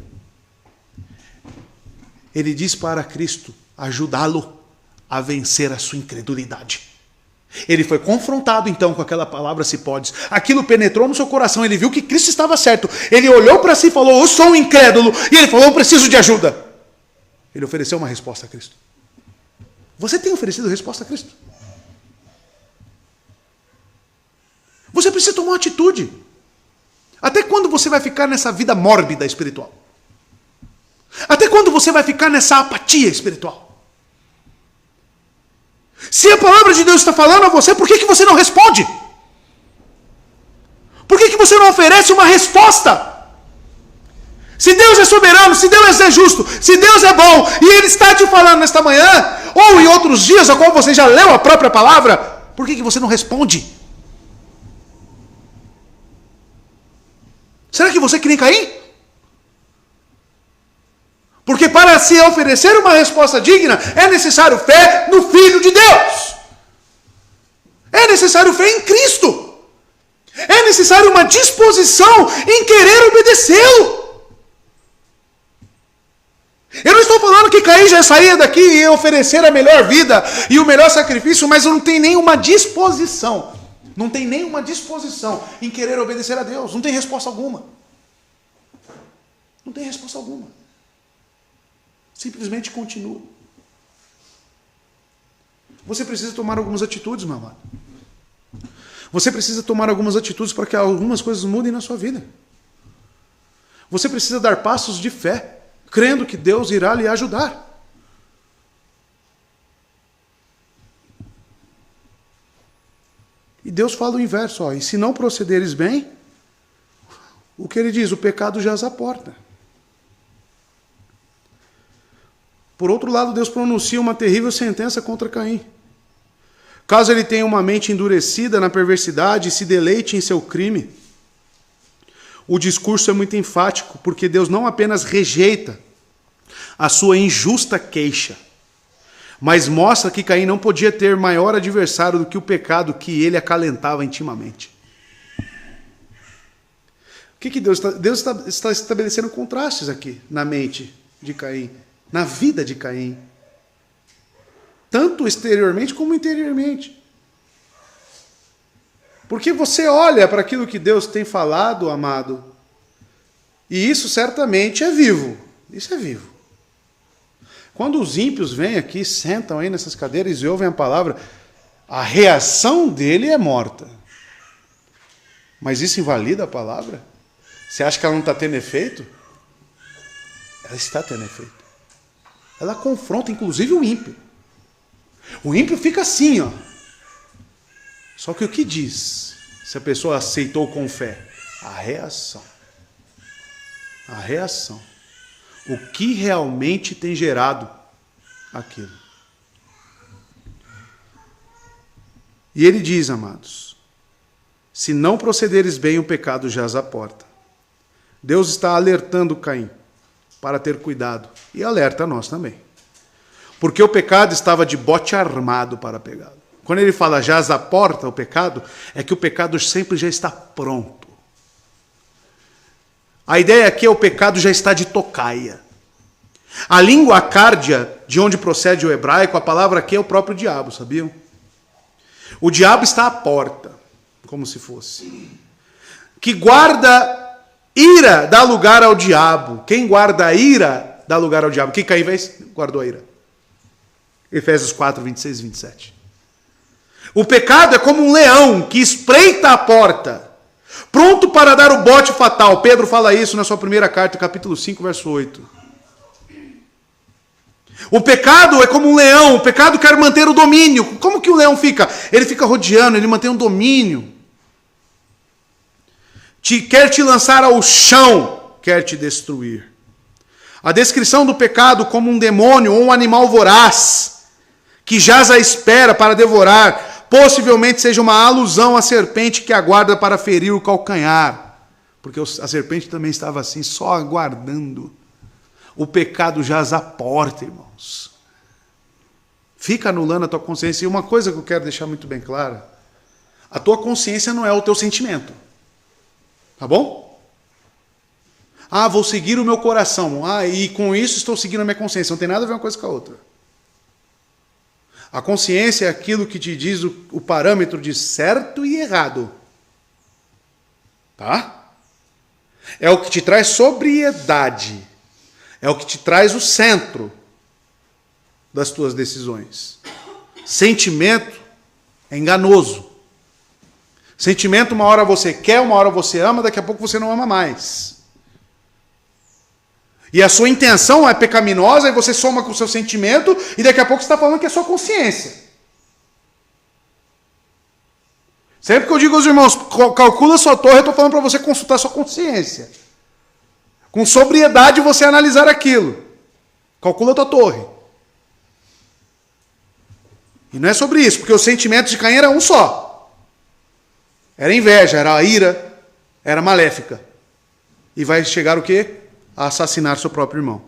Ele diz para Cristo ajudá-lo a vencer a sua incredulidade. Ele foi confrontado então com aquela palavra se podes. Aquilo penetrou no seu coração, ele viu que Cristo estava certo. Ele olhou para si e falou, eu sou um incrédulo. E ele falou, eu preciso de ajuda. Ele ofereceu uma resposta a Cristo. Você tem oferecido resposta a Cristo? Você precisa tomar uma atitude. Até quando você vai ficar nessa vida mórbida espiritual? Até quando você vai ficar nessa apatia espiritual? Se a palavra de Deus está falando a você, por que você não responde? Por que você não oferece uma resposta? Se Deus é soberano, se Deus é justo, se Deus é bom, e Ele está te falando nesta manhã, ou em outros dias, a qual você já leu a própria palavra, por que você não responde? Será que você que nem Caim? Porque para se oferecer uma resposta digna, é necessário fé no Filho de Deus. É necessário fé em Cristo. É necessário uma disposição em querer obedecê-lo. Eu não estou falando que Caim já saía daqui e ia oferecer a melhor vida e o melhor sacrifício, mas não tem nenhuma disposição. Não tem nenhuma disposição em querer obedecer a Deus. Não tem resposta alguma. Não tem resposta alguma. Simplesmente continua. Você precisa tomar algumas atitudes, meu amado. Você precisa tomar algumas atitudes para que algumas coisas mudem na sua vida. Você precisa dar passos de fé, crendo que Deus irá lhe ajudar. E Deus fala o inverso, ó, e se não procederes bem, o que ele diz? O pecado jaz à porta. Por outro lado, Deus pronuncia uma terrível sentença contra Caim. Caso ele tenha uma mente endurecida na perversidade e se deleite em seu crime, o discurso é muito enfático, porque Deus não apenas rejeita a sua injusta queixa, mas mostra que Caim não podia ter maior adversário do que o pecado que ele acalentava intimamente. O que Deus está... Deus está estabelecendo contrastes aqui na mente de Caim, na vida de Caim. Tanto exteriormente como interiormente. Porque você olha para aquilo que Deus tem falado, amado, e isso certamente é vivo. Isso é vivo. Quando os ímpios vêm aqui, sentam aí nessas cadeiras e ouvem a palavra, a reação dele é morta. Mas isso invalida a palavra? Você acha que ela não está tendo efeito? Ela está tendo efeito. Ela confronta, inclusive, o ímpio. O ímpio fica assim, ó. Só que o que diz? Se a pessoa aceitou com fé? A reação. A reação. O que realmente tem gerado aquilo. E ele diz, amados, se não procederes bem, o pecado jaz à porta. Deus está alertando Caim para ter cuidado. E alerta a nós também. Porque o pecado estava de bote armado para pegá-lo. Quando ele fala jaz à porta, o pecado, é que o pecado sempre já está pronto. A ideia aqui é o pecado já está de tocaia. A língua acárdia, de onde procede o hebraico, a palavra aqui é o próprio diabo, sabiam? O diabo está à porta, como se fosse. Que guarda ira dá lugar ao diabo. Quem guarda a ira dá lugar ao diabo. Quem Caim guardou a ira? Efésios 4, 26 e 27. O pecado é como um leão que espreita a porta, pronto para dar o bote fatal. Pedro fala isso na sua primeira carta, capítulo 5, verso 8. O pecado é como um leão, o pecado quer manter o domínio. Como que o leão fica? Ele fica rodeando, ele mantém um domínio. Quer te lançar ao chão, quer te destruir. A descrição do pecado como um demônio ou um animal voraz, que jaz à espera para devorar, possivelmente seja uma alusão à serpente que aguarda para ferir o calcanhar. Porque a serpente também estava assim, só aguardando. O pecado jaz à porta, irmãos. Fica anulando a tua consciência. E uma coisa que eu quero deixar muito bem clara: a tua consciência não é o teu sentimento. Tá bom? Ah, vou seguir o meu coração. Ah, e com isso estou seguindo a minha consciência. Não tem nada a ver uma coisa com a outra. A consciência é aquilo que te diz o parâmetro de certo e errado. Tá? É o que te traz sobriedade. É o que te traz o centro das tuas decisões. Sentimento é enganoso. Sentimento, uma hora você quer, uma hora você ama, daqui a pouco você não ama mais. E a sua intenção é pecaminosa, e você soma com o seu sentimento, e daqui a pouco você está falando que é sua consciência. Sempre que eu digo aos irmãos, calcula sua torre, eu estou falando para você consultar sua consciência. Com sobriedade você analisar aquilo. Calcula a tua torre. E não é sobre isso, porque o sentimento de Caim era um só. Era inveja, era ira, era maléfica. E vai chegar o quê? A assassinar seu próprio irmão.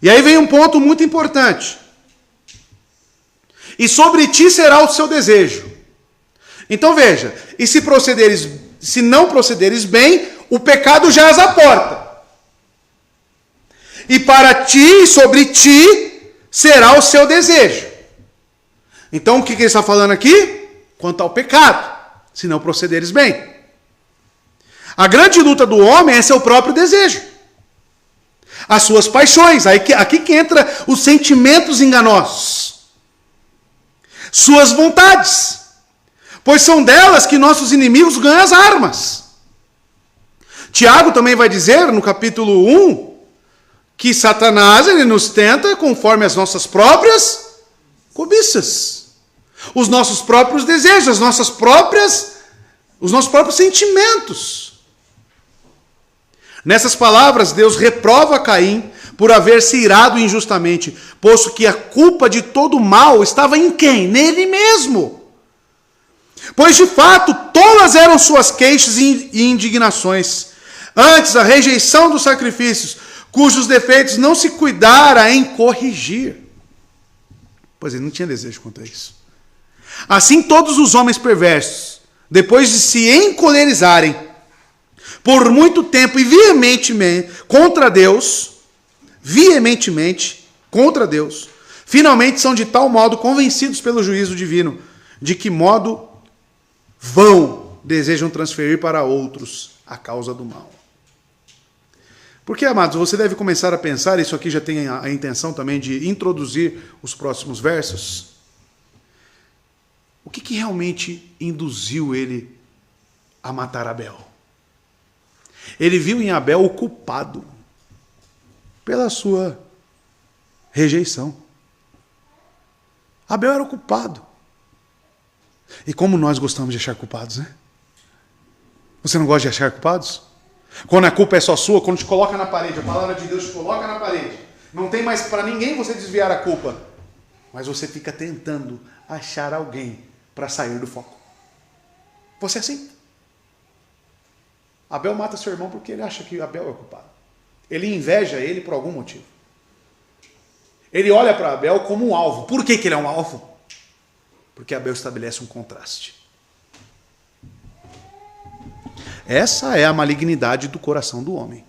E aí vem um ponto muito importante. E sobre ti será o seu desejo. Então veja, e se não procederes bem, o pecado jaz à porta. E para ti, sobre ti, será o seu desejo. Então o que ele está falando aqui? Quanto ao pecado, se não procederes bem. A grande luta do homem é seu próprio desejo. As suas paixões. Aqui que entra os sentimentos enganosos. Suas vontades. Pois são delas que nossos inimigos ganham as armas. Tiago também vai dizer, no capítulo 1, que Satanás ele nos tenta conforme as nossas próprias cobiças. Os nossos próprios desejos, os nossos próprios sentimentos. Nessas palavras, Deus reprova Caim por haver se irado injustamente, posto que a culpa de todo mal estava em quem? Nele mesmo. Pois, de fato, tolas eram suas queixas e indignações. Antes, a rejeição dos sacrifícios, cujos defeitos não se cuidara em corrigir. Pois ele não tinha desejo quanto a isso. Assim, todos os homens perversos, depois de se encolerizarem, por muito tempo e veementemente contra Deus, finalmente são de tal modo convencidos pelo juízo divino, de que modo vão desejam transferir para outros a causa do mal. Porque, amados, você deve começar a pensar, isso aqui já tem a intenção também de introduzir os próximos versos. O que realmente induziu ele a matar Abel? Ele viu em Abel o culpado pela sua rejeição. Abel era o culpado. E como nós gostamos de achar culpados, né? Você não gosta de achar culpados? Quando a culpa é só sua, quando te coloca na parede, a palavra de Deus te coloca na parede, não tem mais para ninguém você desviar a culpa, mas você fica tentando achar alguém para sair do foco. Você é assim? Abel mata seu irmão porque ele acha que Abel é o culpado. Ele inveja ele por algum motivo. Ele olha para Abel como um alvo. Por que ele é um alvo? Porque Abel estabelece um contraste. Essa é a malignidade do coração do homem.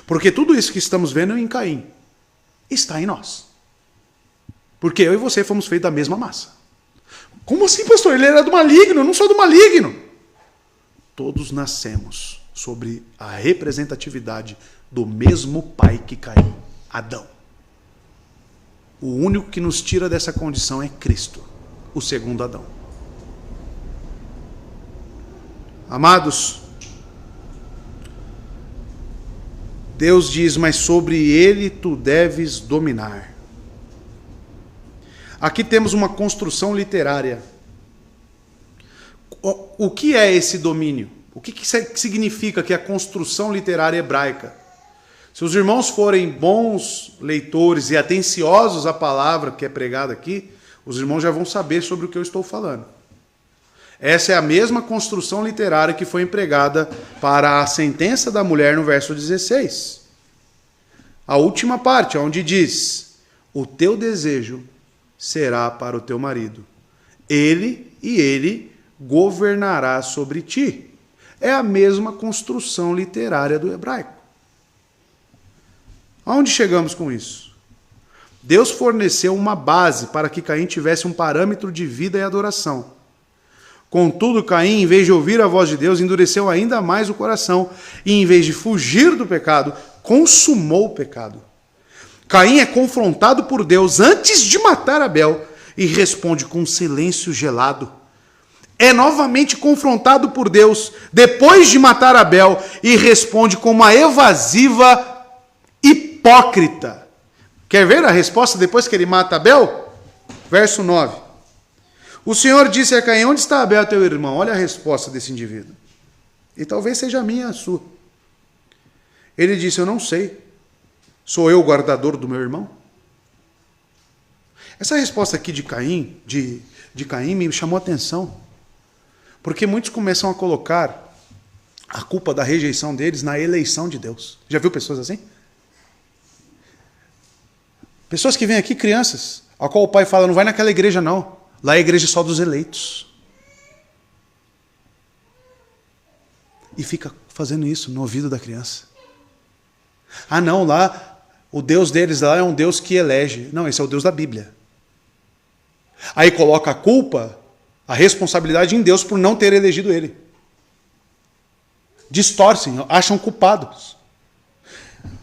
Porque tudo isso que estamos vendo em Caim está em nós. Porque eu e você fomos feitos da mesma massa. Como assim, pastor? Ele era do maligno, eu não sou do maligno. Todos nascemos sobre a representatividade do mesmo pai que Caim, Adão. O único que nos tira dessa condição é Cristo, o segundo Adão. Amados, Deus diz, mas sobre ele tu deves dominar. Aqui temos uma construção literária. O que é esse domínio? O que significa que a construção literária hebraica? Se os irmãos forem bons leitores e atenciosos à palavra que é pregada aqui, os irmãos já vão saber sobre o que eu estou falando. Essa é a mesma construção literária que foi empregada para a sentença da mulher no verso 16. A última parte, onde diz: o teu desejo será para o teu marido. Ele governará sobre ti. É a mesma construção literária do hebraico. Aonde chegamos com isso? Deus forneceu uma base para que Caim tivesse um parâmetro de vida e adoração. Contudo, Caim, em vez de ouvir a voz de Deus, endureceu ainda mais o coração e, em vez de fugir do pecado, consumou o pecado. Caim é confrontado por Deus antes de matar Abel e responde com um silêncio gelado. É novamente confrontado por Deus depois de matar Abel e responde com uma evasiva hipócrita. Quer ver a resposta depois que ele mata Abel? Verso 9. O Senhor disse a Caim: onde está Abel, teu irmão? Olha a resposta desse indivíduo. E talvez seja a minha e a sua. Ele disse: eu não sei. Sou eu o guardador do meu irmão? Essa resposta aqui de Caim, de Caim me chamou a atenção. Porque muitos começam a colocar a culpa da rejeição deles na eleição de Deus. Já viu pessoas assim? Pessoas que vêm aqui, crianças, a qual o pai fala: não vai naquela igreja não. Lá é a igreja só dos eleitos. E fica fazendo isso no ouvido da criança. Ah não, lá o Deus deles lá é um Deus que elege. Não, esse é o Deus da Bíblia. Aí coloca a culpa, a responsabilidade em Deus por não ter elegido ele. Distorcem, acham culpados.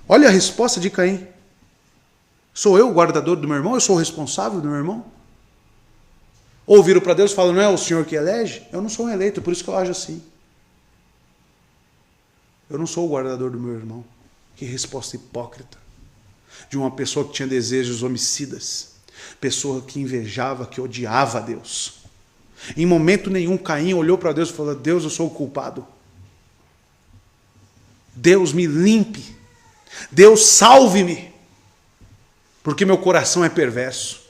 Olha a resposta de Caim. Sou eu o guardador do meu irmão? Eu sou o responsável do meu irmão? Ou viram para Deus e falam: não é o Senhor que elege? Eu não sou um eleito, por isso que eu ajo assim. Eu não sou o guardador do meu irmão. Que resposta hipócrita. De uma pessoa que tinha desejos homicidas. Pessoa que invejava, que odiava a Deus. Em momento nenhum, Caim olhou para Deus e falou: Deus, eu sou o culpado. Deus, me limpe. Deus, salve-me. Porque meu coração é perverso.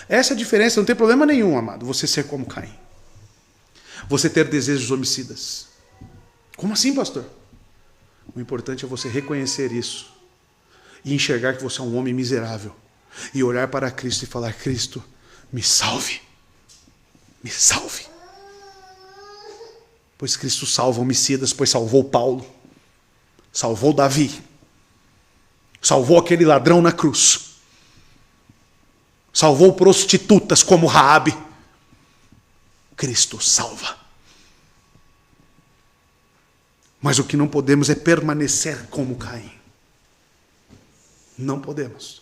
Essa é a diferença, não tem problema nenhum, amado, você ser como Caim. Você ter desejos homicidas. Como assim, pastor? O importante é você reconhecer isso. E enxergar que você é um homem miserável. E olhar para Cristo e falar: Cristo, me salve. Me salve. Pois Cristo salva homicidas, pois salvou Paulo, salvou Davi, salvou aquele ladrão na cruz, salvou prostitutas como Raabe. Cristo salva. Mas o que não podemos é permanecer como Caim. Não podemos.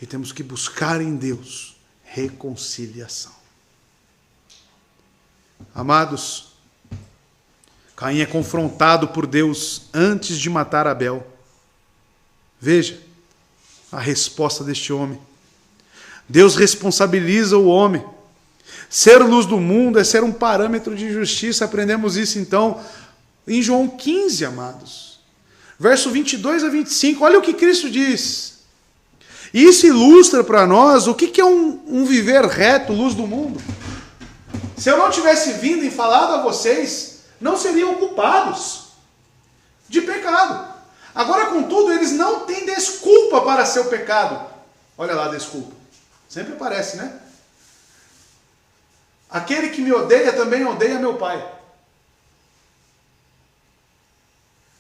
E temos que buscar em Deus reconciliação. Amados, Caim é confrontado por Deus antes de matar Abel. Veja a resposta deste homem. Deus responsabiliza o homem. Ser luz do mundo é ser um parâmetro de justiça. Aprendemos isso então em João 15, amados. Verso 22 a 25. Olha o que Cristo diz. E isso ilustra para nós o que é um viver reto, luz do mundo. Se eu não tivesse vindo e falado a vocês, não seriam culpados de pecado. Agora, contudo, eles não têm desculpa para seu pecado. Olha lá a desculpa. Sempre aparece, né? Aquele que me odeia também odeia meu Pai.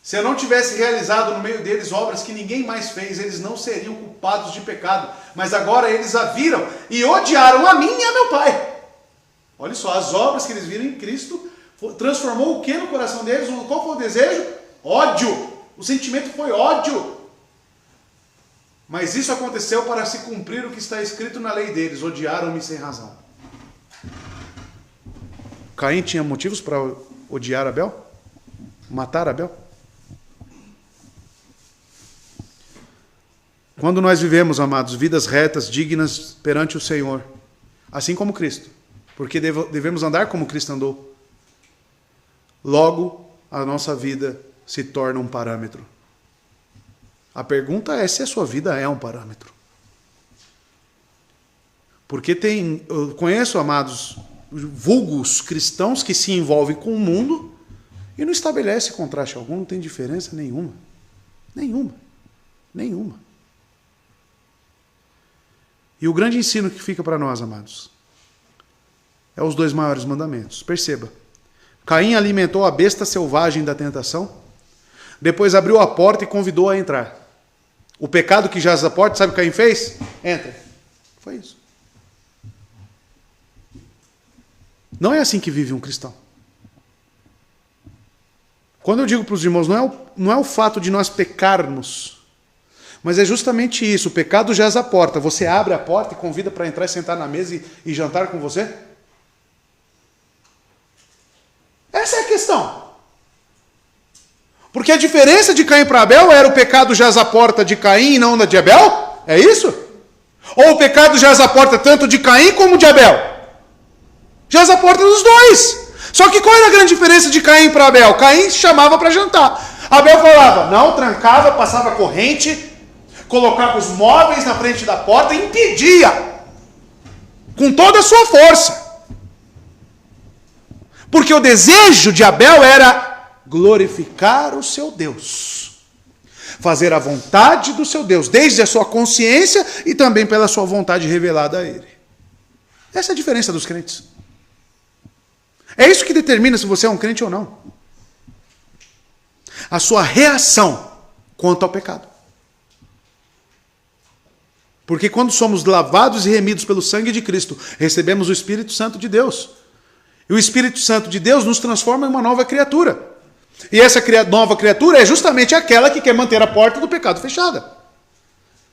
Se eu não tivesse realizado no meio deles obras que ninguém mais fez, eles não seriam culpados de pecado. Mas agora eles a viram e odiaram a mim e a meu Pai. Olha só, as obras que eles viram em Cristo transformou o que no coração deles? Qual foi o desejo? Ódio. O sentimento foi ódio. Mas isso aconteceu para se cumprir o que está escrito na lei deles. Odiaram-me sem razão. Caim tinha motivos para odiar Abel? Matar Abel? Quando nós vivemos, amados, vidas retas, dignas perante o Senhor, assim como Cristo, porque devemos andar como Cristo andou, logo a nossa vida se torna um parâmetro. A pergunta é se a sua vida é um parâmetro. Porque eu conheço, amados, vulgos cristãos que se envolvem com o mundo e não estabelece contraste algum, não tem diferença nenhuma. Nenhuma. E o grande ensino que fica para nós, amados, é os 2 maiores mandamentos. Perceba. Caim alimentou a besta selvagem da tentação, depois abriu a porta e convidou a entrar. O pecado que jaz à porta, sabe o que Caim fez? Entra. Foi isso. Não é assim que vive um cristão. Quando eu digo para os irmãos, não é o fato de nós pecarmos, mas é justamente isso. O pecado jaz à porta. Você abre a porta e convida para entrar e sentar na mesa e jantar com você? Essa é a questão. Porque a diferença de Caim para Abel era o pecado jaz à porta de Caim e não da de Abel? É isso? Ou o pecado jaz à porta tanto de Caim como de Abel? Jaz à porta dos dois. Só que qual era a grande diferença de Caim para Abel? Caim chamava para jantar. Abel falava, não, trancava, passava corrente, colocava os móveis na frente da porta e impedia. Com toda a sua força. Porque o desejo de Abel era glorificar o seu Deus. Fazer a vontade do seu Deus, desde a sua consciência e também pela sua vontade revelada a ele. Essa é a diferença dos crentes. É isso que determina se você é um crente ou não. A sua reação quanto ao pecado. Porque quando somos lavados e remidos pelo sangue de Cristo, recebemos o Espírito Santo de Deus. E o Espírito Santo de Deus nos transforma em uma nova criatura. E essa nova criatura é justamente aquela que quer manter a porta do pecado fechada.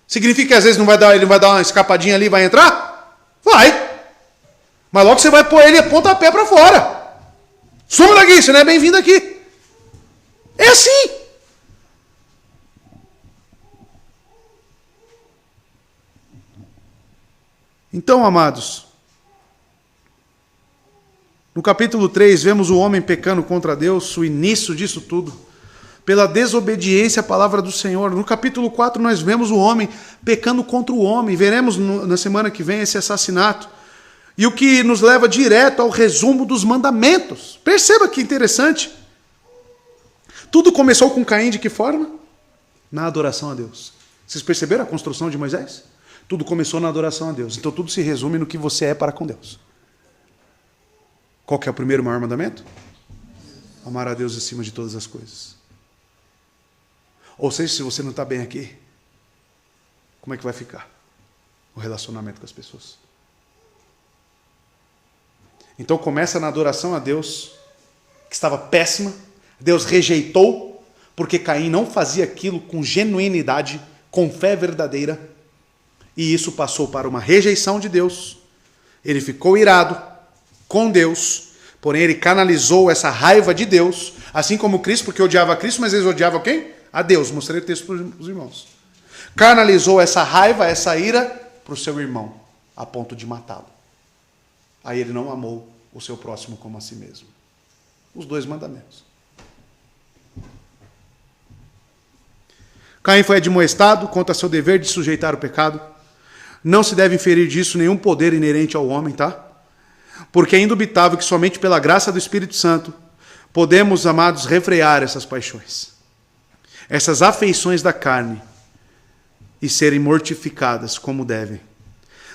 Significa que às vezes ele não vai dar uma escapadinha ali e vai entrar? Vai. Mas logo você vai pôr ele a pontapé para fora. Suma daqui, você não é bem-vindo aqui. É assim. Então, amados, no capítulo 3, vemos o homem pecando contra Deus, o início disso tudo, pela desobediência à palavra do Senhor. No capítulo 4, nós vemos o homem pecando contra o homem. Veremos na semana que vem esse assassinato. E o que nos leva direto ao resumo dos mandamentos. Perceba que interessante. Tudo começou com Caim de que forma? Na adoração a Deus. Vocês perceberam a construção de Moisés? Tudo começou na adoração a Deus. Então tudo se resume no que você é para com Deus. Qual que é o primeiro maior mandamento? Amar a Deus acima de todas as coisas. Ou seja, se você não está bem aqui, como é que vai ficar o relacionamento com as pessoas? Então começa na adoração a Deus, que estava péssima. Deus rejeitou, porque Caim não fazia aquilo com genuinidade, com fé verdadeira. E isso passou para uma rejeição de Deus. Ele ficou irado com Deus, porém ele canalizou essa raiva de Deus, assim como Cristo, porque odiava a Cristo, mas eles odiavam quem? A Deus. Mostrei o texto para os irmãos. Canalizou essa raiva, essa ira para o seu irmão, a ponto de matá-lo. Aí ele não amou o seu próximo como a si mesmo. Os 2 mandamentos. Caim foi admoestado quanto a seu dever de sujeitar o pecado. Não se deve inferir disso nenhum poder inerente ao homem, tá? Porque é indubitável que somente pela graça do Espírito Santo podemos, amados, refrear essas paixões, essas afeições da carne, e serem mortificadas como devem.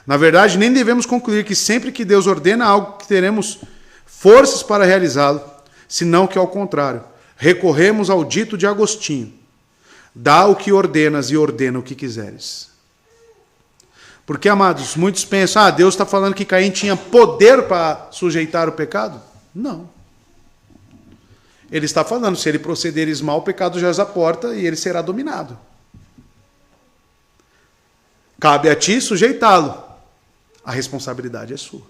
Na verdade, nem devemos concluir que sempre que Deus ordena algo que teremos forças para realizá-lo, senão que ao contrário, recorremos ao dito de Agostinho: dá o que ordenas e ordena o que quiseres. Porque, amados, muitos pensam, Deus está falando que Caim tinha poder para sujeitar o pecado? Não. Ele está falando, se ele procederes mal, o pecado já à porta e ele será dominado. Cabe a ti sujeitá-lo. A responsabilidade é sua.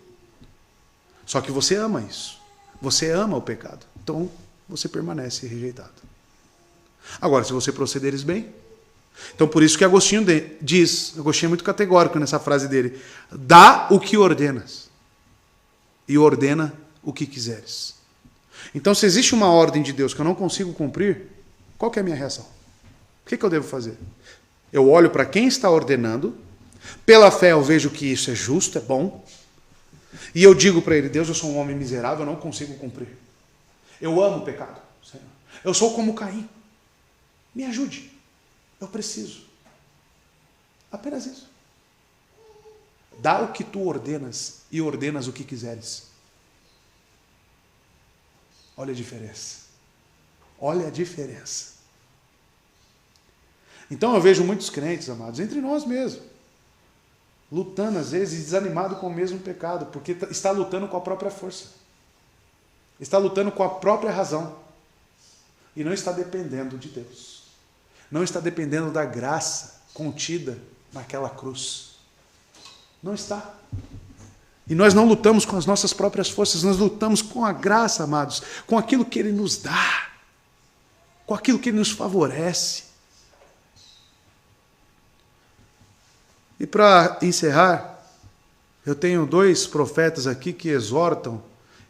Só que você ama isso. Você ama o pecado. Então, você permanece rejeitado. Agora, se você procederes bem... Então, por isso que Agostinho diz, Agostinho é muito categórico nessa frase dele, dá o que ordenas e ordena o que quiseres. Então, se existe uma ordem de Deus que eu não consigo cumprir, qual que é a minha reação? O que eu devo fazer? Eu olho para quem está ordenando, pela fé eu vejo que isso é justo, é bom, e eu digo para ele: Deus, eu sou um homem miserável, eu não consigo cumprir. Eu amo o pecado, Senhor. Eu sou como Caim. Me ajude. Eu preciso. Apenas isso. Dá o que tu ordenas e ordenas o que quiseres. Olha a diferença. Olha a diferença. Então eu vejo muitos crentes, amados, entre nós mesmos, lutando às vezes, desanimado com o mesmo pecado, porque está lutando com a própria força. Está lutando com a própria razão. E não está dependendo de Deus. Não está dependendo da graça contida naquela cruz. Não está. E nós não lutamos com as nossas próprias forças, nós lutamos com a graça, amados, com aquilo que Ele nos dá, com aquilo que Ele nos favorece. E para encerrar, eu tenho 2 profetas aqui que exortam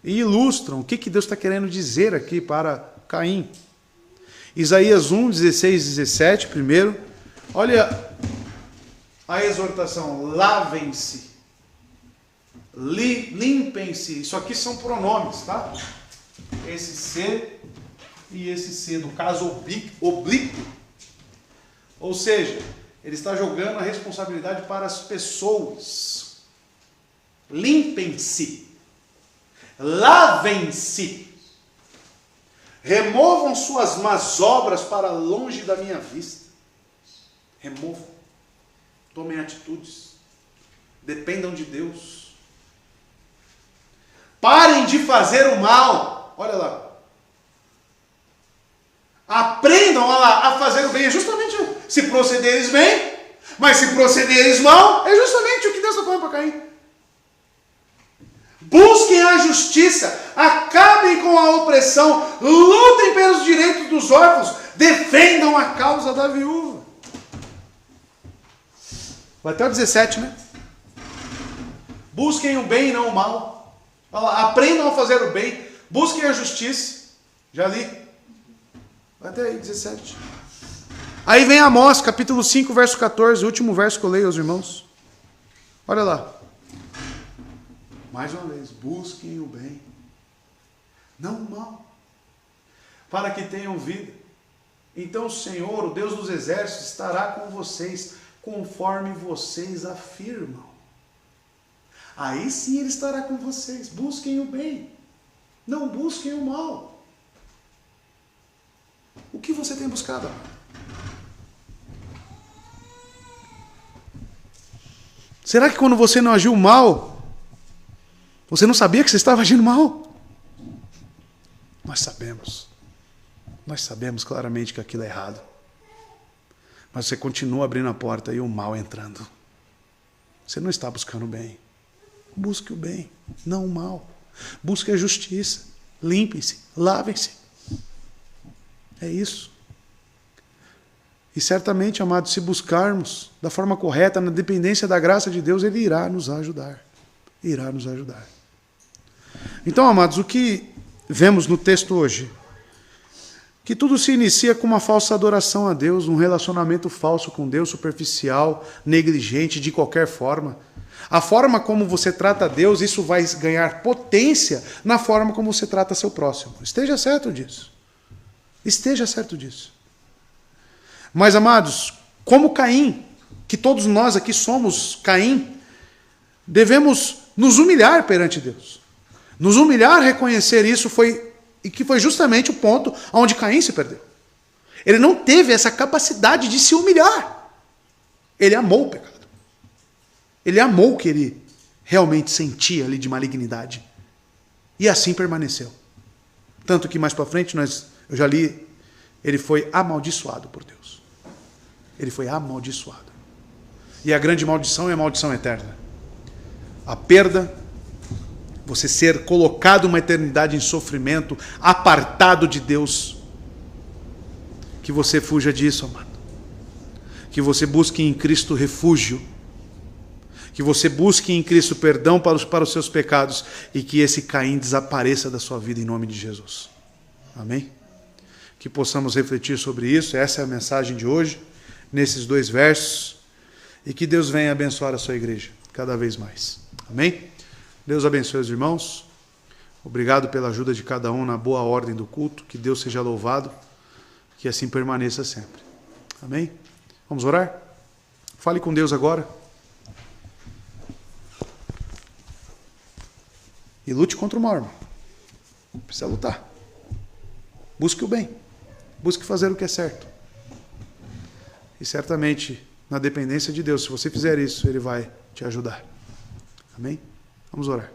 e ilustram o que Deus está querendo dizer aqui para Caim. Isaías 1, 16 e 17, primeiro. Olha a exortação: lavem-se, limpem-se. Isso aqui são pronomes, tá? Esse se e esse se, no caso oblíquo. Ou seja, ele está jogando a responsabilidade para as pessoas. Limpem-se, lavem-se, removam suas más obras para longe da minha vista. Removam, tomem atitudes, dependam de Deus. Parem de fazer o mal. Olha lá. Aprendam a fazer o bem. É justamente se procederes bem, mas se procederes mal, é justamente o que Deus está falando para Caim. Busquem a justiça, acabem com a opressão, lutem pelos direitos dos órfãos, defendam a causa da viúva. Vai até o 17, né? Busquem o bem e não o mal. Aprendam a fazer o bem, busquem a justiça. Já li. Vai até aí, 17. Aí vem Amós, capítulo 5, verso 14, o último verso que eu leio aos irmãos. Olha lá. Mais uma vez, busquem o bem, não o mal, para que tenham vida. Então o Senhor, o Deus dos exércitos, estará com vocês, conforme vocês afirmam. Aí sim Ele estará com vocês. Busquem o bem, não busquem o mal. tem buscado, amado? Será que quando você não agiu mal, você não sabia que você estava agindo mal? Nós sabemos. Nós sabemos claramente que aquilo é errado. Mas você continua abrindo a porta e o mal entrando. Você não está buscando o bem. Busque o bem, não o mal. Busque a justiça. Limpem-se, lavem-se. É isso. E certamente, amados, se buscarmos da forma correta, na dependência da graça de Deus, Ele irá nos ajudar. Irá nos ajudar. Então, amados, o que vemos no texto hoje? Que tudo se inicia com uma falsa adoração a Deus, um relacionamento falso com Deus, superficial, negligente, de qualquer forma. A forma como você trata a Deus, isso vai ganhar potência na forma como você trata seu próximo. Esteja certo disso. Esteja certo disso. Mas, amados, como Caim, que todos nós aqui somos Caim, devemos nos humilhar perante Deus. Nos humilhar, reconhecer isso e que foi justamente o ponto onde Caim se perdeu. Ele não teve essa capacidade de se humilhar. Ele amou o pecado. Ele amou o que ele realmente sentia ali de malignidade. E assim permaneceu. Tanto que mais para frente, eu já li, ele foi amaldiçoado por Deus. Ele foi amaldiçoado. E a grande maldição é a maldição eterna. A perda, você ser colocado uma eternidade em sofrimento, apartado de Deus. Que você fuja disso, amado. Que você busque em Cristo refúgio. Que você busque em Cristo perdão para os seus pecados e que esse Caim desapareça da sua vida em nome de Jesus. Amém? Que possamos refletir sobre isso. Essa é a mensagem de hoje, nesses 2 versos. E que Deus venha abençoar a sua igreja cada vez mais. Amém? Deus abençoe os irmãos. Obrigado pela ajuda de cada um na boa ordem do culto. Que Deus seja louvado. Que assim permaneça sempre. Amém? Vamos orar? Fale com Deus agora. E lute contra o mal, irmão. Precisa lutar. Busque o bem. Busque fazer o que é certo. E certamente, na dependência de Deus, se você fizer isso, Ele vai te ajudar. Amém? Vamos orar.